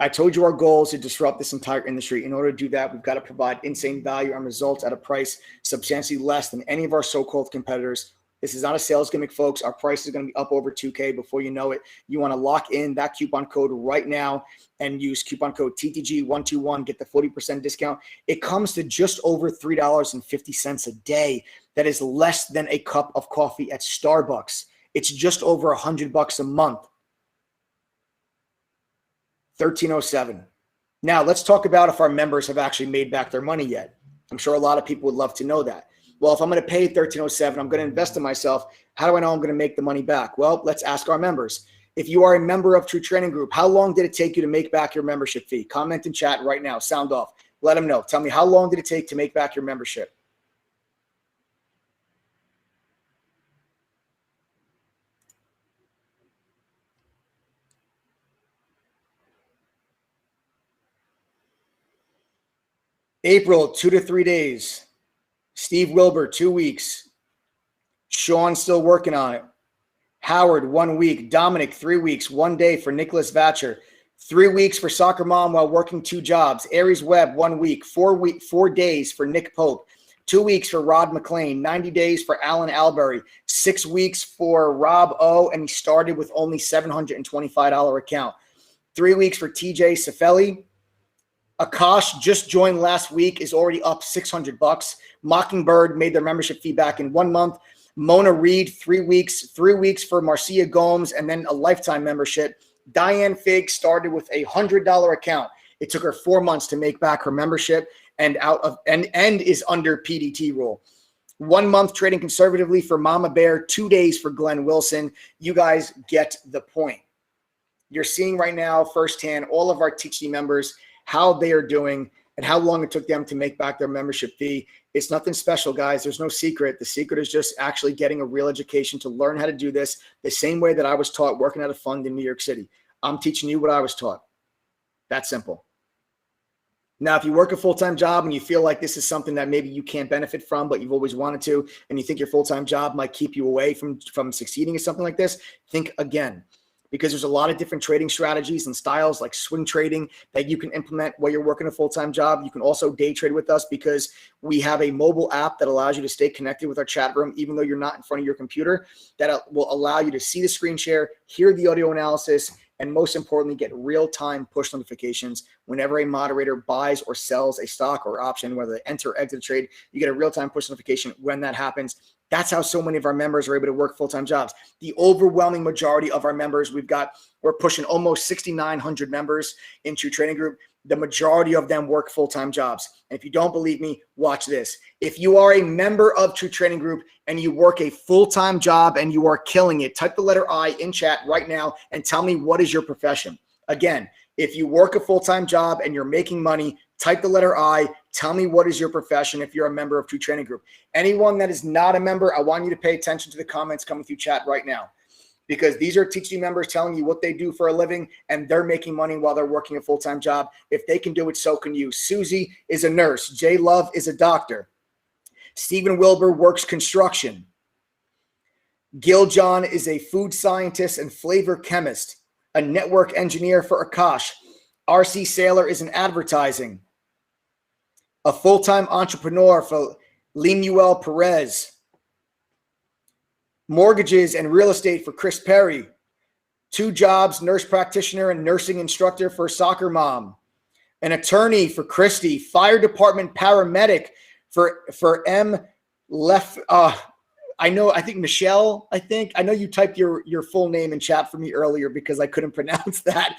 I told you our goal is to disrupt this entire industry. In order to do that, we've got to provide insane value and results at a price substantially less than any of our so-called competitors. This is not a sales gimmick, folks. Our price is going to be up over $2,000 before you know it. You want to lock in that coupon code right now and use coupon code TTG121, get the 40% discount. It comes to just over $3.50 a day. That is less than a cup of coffee at Starbucks. It's just over $100 a month. $13.07. Now, let's talk about if our members have actually made back their money yet. I'm sure a lot of people would love to know that. Well, if I'm going to pay $13.07, I'm going to invest in myself. How do I know I'm going to make the money back? Well, let's ask our members. If you are a member of True Trading Group, how long did it take you to make back your membership fee? Comment in chat right now. Sound off. Let them know. Tell me, how long did it take to make back your membership? April, 2 to 3 days. Steve Wilbur, 2 weeks. Sean still working on it. Howard, 1 week. Dominic, 3 weeks. 1 day for Nicholas Vatcher. 3 weeks for Soccer Mom while working 2 jobs. Aries Webb, 1 week. 4 days for Nick Pope. 2 weeks for Rod McLean. 90 days for Alan Albury. 6 weeks for Rob O, and he started with only $725 account. 3 weeks for TJ Sefeli. Akash just joined last week, is already up $600. Mockingbird made their membership fee back in 1 month. Mona Reed, 3 weeks. 3 weeks for Marcia Gomes, and then a lifetime membership. Diane Fig started with a $100 account. It took her 4 months to make back her membership and is under PDT rule. 1 month trading conservatively for Mama Bear, 2 days for Glenn Wilson. You guys get the point. You're seeing right now firsthand all of our TC members, how they are doing and how long it took them to make back their membership fee. It's nothing special, guys. There's no secret. The secret is just actually getting a real education to learn how to do this the same way that I was taught working at a fund in New York City. I'm teaching you what I was taught. That simple. Now, if you work a full-time job and you feel like this is something that maybe you can't benefit from, but you've always wanted to, and you think your full-time job might keep you away from succeeding in something like this, think again. Because there's a lot of different trading strategies and styles like swing trading that you can implement while you're working a full-time job. You can also day trade with us because we have a mobile app that allows you to stay connected with our chat room, even though you're not in front of your computer, that will allow you to see the screen share, hear the audio analysis, and most importantly, get real-time push notifications whenever a moderator buys or sells a stock or option, whether they enter or exit a trade. You get a real-time push notification when that happens. That's how so many of our members are able to work full-time jobs. The overwhelming majority of our members, we're pushing almost 6,900 members in True Trading Group. The majority of them work full-time jobs. And if you don't believe me, watch this. If you are a member of True Trading Group and you work a full-time job and you are killing it, type the letter I in chat right now and tell me what is your profession. Again, if you work a full-time job and you're making money, type the letter I. Tell me what is your profession if you're a member of True Trading Group. Anyone that is not a member, I want you to pay attention to the comments coming through chat right now, because these are teaching members telling you what they do for a living, and they're making money while they're working a full-time job. If they can do it, so can you. Susie is a nurse. Jay Love is a doctor. Stephen Wilbur works construction. Gil John is a food scientist and flavor chemist, a network engineer for Akash. RC Saylor is in advertising. A full-time entrepreneur for Lemuel Perez. Mortgages and real estate for Chris Perry. 2 jobs, nurse practitioner and nursing instructor for Soccer Mom. An attorney for Christy. Fire department paramedic for M. Left. I think Michelle, I know you typed your full name in chat for me earlier because I couldn't pronounce that.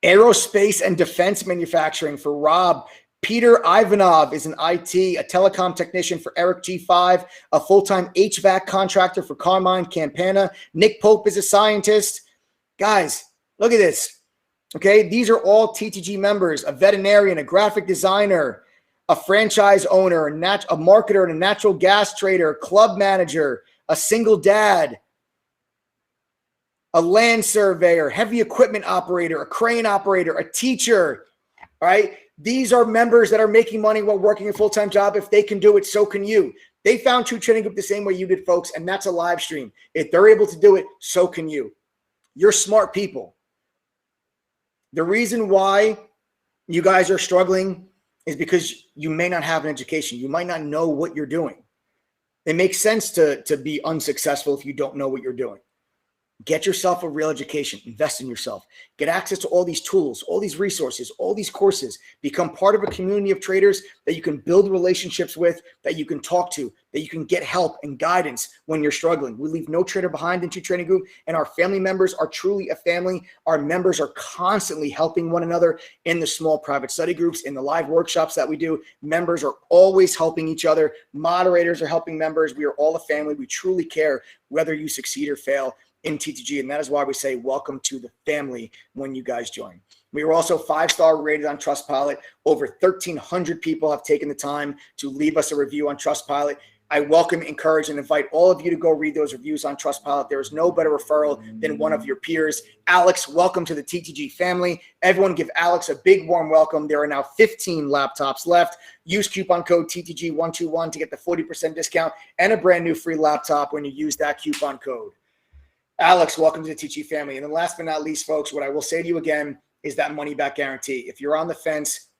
Aerospace and defense manufacturing for Rob. Peter Ivanov is an IT, a telecom technician for Eric G5, a full-time HVAC contractor for Carmine Campana. Nick Pope is a scientist. Guys, look at this. Okay, these are all TTG members, a veterinarian, a graphic designer, a franchise owner, a marketer and a natural gas trader, club manager, a single dad, a land surveyor, heavy equipment operator, a crane operator, a teacher, all right? These are members that are making money while working a full-time job. If they can do it, so can you. They found True Trading Group the same way you did, folks, and that's a live stream. If they're able to do it, so can you. You're smart people. The reason why you guys are struggling is because you may not have an education. You might not know what you're doing. It makes sense to be unsuccessful if you don't know what you're doing. Get yourself a real education. Invest in yourself. Get access to all these tools, all these resources, all these courses. Become part of a community of traders that you can build relationships with, that you can talk to, that you can get help and guidance when you're struggling. We leave no trader behind in True Trading Group, and our family members are truly a family. Our members are constantly helping one another in the small private study groups, in the live workshops that we do. Members are always helping each other. Moderators are helping members. We are all a family. We truly care whether you succeed or fail in TTG, and that is why we say welcome to the family when you guys join. We were also 5-star rated on Trustpilot. Over 1,300 people have taken the time to leave us a review on Trustpilot. I welcome, encourage, and invite all of you to go read those reviews on Trustpilot. There is no better referral than one of your peers. Alex, welcome to the TTG family. Everyone give Alex a big warm welcome. There are now 15 laptops left. Use coupon code TTG121 to get the 40% discount and a brand new free laptop when you use that coupon code. Alex, welcome to the TTG family. And then last but not least, folks, what I will say to you again is that money back guarantee. If you're on the fence,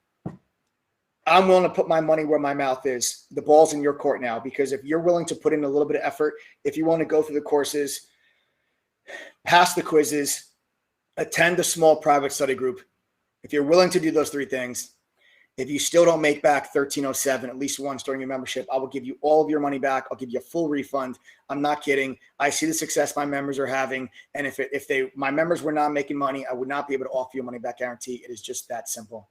I'm willing to put my money where my mouth is. The ball's in your court now, because if you're willing to put in a little bit of effort, if you want to go through the courses, pass the quizzes, attend a small private study group, if you're willing to do those three things, if you still don't make back $1,307 at least once during your membership, I will give you all of your money back. I'll give you a full refund. I'm not kidding. I see the success my members are having. And if my members were not making money, I would not be able to offer you a money back guarantee. It is just that simple.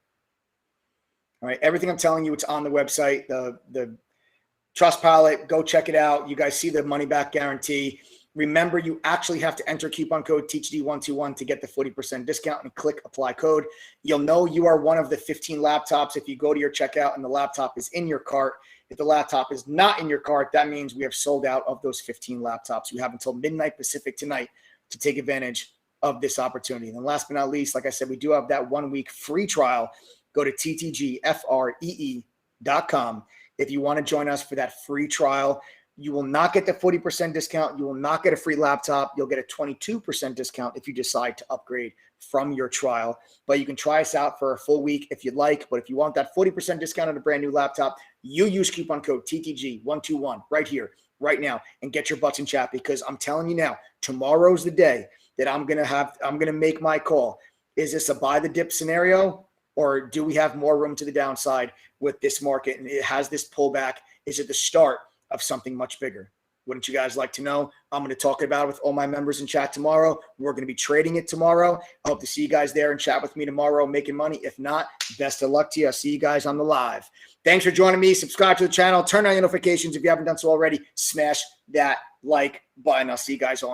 All right. Everything I'm telling you, it's on the website, the Trustpilot. Go check it out. You guys see the money back guarantee. Remember, you actually have to enter coupon code TTG121 to get the 40% discount and click apply code. You'll know you are one of the 15 laptops if you go to your checkout and the laptop is in your cart. If the laptop is not in your cart, that means we have sold out of those 15 laptops. You have until midnight Pacific tonight to take advantage of this opportunity. And last but not least, like I said, we do have that 1 week free trial. Go to ttgfree.com if you want to join us for that free trial. You will not get the 40% discount. You will not get a free laptop. You'll get a 22% discount if you decide to upgrade from your trial. But you can try us out for a full week if you'd like. But if you want that 40% discount on a brand new laptop, you use coupon code TTG121 right here, right now, and get your butts in chat, because I'm telling you now, tomorrow's the day that I'm going to make my call. Is this a buy the dip scenario, or do we have more room to the downside with this market? And it has this pullback. Is it the start of something much bigger? Wouldn't you guys like to know? I'm going to talk about it with all my members in chat tomorrow. We're going to be trading it tomorrow. I hope to see you guys there and chat with me tomorrow, making money. If not, best of luck to you. I'll see you guys on the live. Thanks for joining me. Subscribe to the channel. Turn on your notifications if you haven't done so already. Smash that like button. I'll see you guys on.